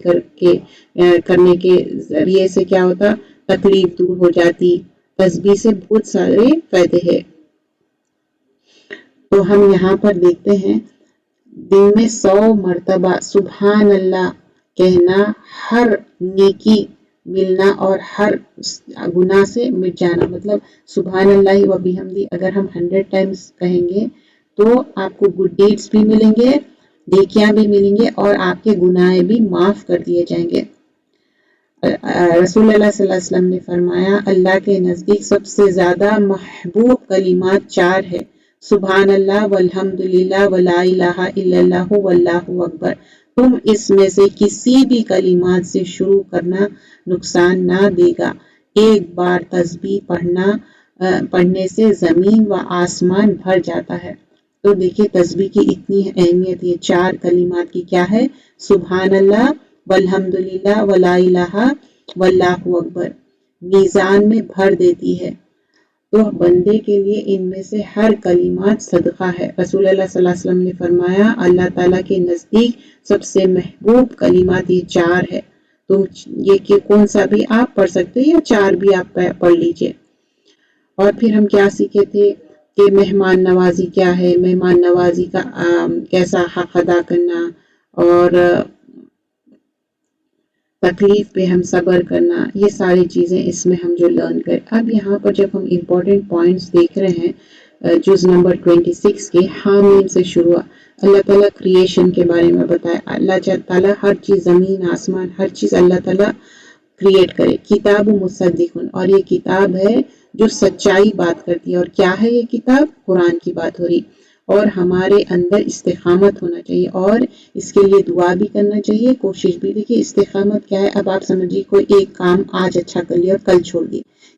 کرنے کے ذریعے سے کیا ہوتا؟ تکلیف دور ہو جاتی. تسبیح سے بہت سارے فائدے ہیں. تو ہم یہاں پر دیکھتے ہیں، دن میں 100 مرتبہ سبحان اللہ کہنا، ہر نیکی ملنا اور ہر گناہ سے مٹ جانا. مطلب سبحان اللہ و بحمدی اگر ہم 100 ٹائمز کہیں گے تو آپ کو گڈ ڈیڈز بھی ملیں گے، نیکیاں بھی ملیں گے، اور آپ کے گناہ بھی معاف کر دیے جائیں گے. رسول اللہ صلی اللہ علیہ وسلم نے فرمایا، اللہ کے نزدیک سب سے زیادہ محبوب کلمات 4 ہے، سبحان اللہ والحمد للہ ولا الہ الا اللہ واللہ اکبر. تم اس میں سے کسی بھی کلمات سے شروع کرنا نقصان نہ دے گا. ایک بار تسبیح پڑھنے سے زمین و آسمان بھر جاتا ہے. تو دیکھیے تسبیح کی اتنی اہمیت. یہ 4 کلمات کی کیا ہے؟ سبحان اللہ والحمد للہ ولا الہ واللہ اکبر، میزان میں بھر دیتی ہے. تو بندے کے لیے ان میں سے ہر کلمات صدقہ ہے. رسول اللہ صلی اللہ علیہ وسلم نے فرمایا، اللہ تعالیٰ کے نزدیک سب سے محبوب کلمات یہ 4 ہے. تم یہ کہ کون سا بھی آپ پڑھ سکتے یا 4 بھی آپ پڑھ لیجئے. اور پھر ہم کیا سیکھے تھے کہ مہمان نوازی کیا ہے، مہمان نوازی کا کیسا حق ادا کرنا، اور تکلیف پہ ہم صبر کرنا، یہ ساری چیزیں اس میں ہم جو لرن کریں. اب یہاں پر جب ہم امپورٹنٹ پوائنٹس دیکھ رہے ہیں جز نمبر 26 کے، حامیم سے شروع. اللہ تعالیٰ کریشن کے بارے میں بتایا. اللہ تعالیٰ ہر چیز، زمین آسمان، ہر چیز اللہ تعالیٰ کریٹ کرے. کتاب مصدقن، اور یہ کتاب ہے جو سچائی بات کرتی ہے. اور کیا ہے یہ کتاب؟ قرآن کی بات ہو رہی. اور ہمارے اندر استقامت ہونا چاہیے، اور اس کے لیے دعا بھی کرنا چاہیے، کوشش بھی. دیکھیے استقامت کیا ہے؟ اب آپ سمجھیے کوئی ایک کام آج اچھا کر لیا اور کل چھوڑ دیا،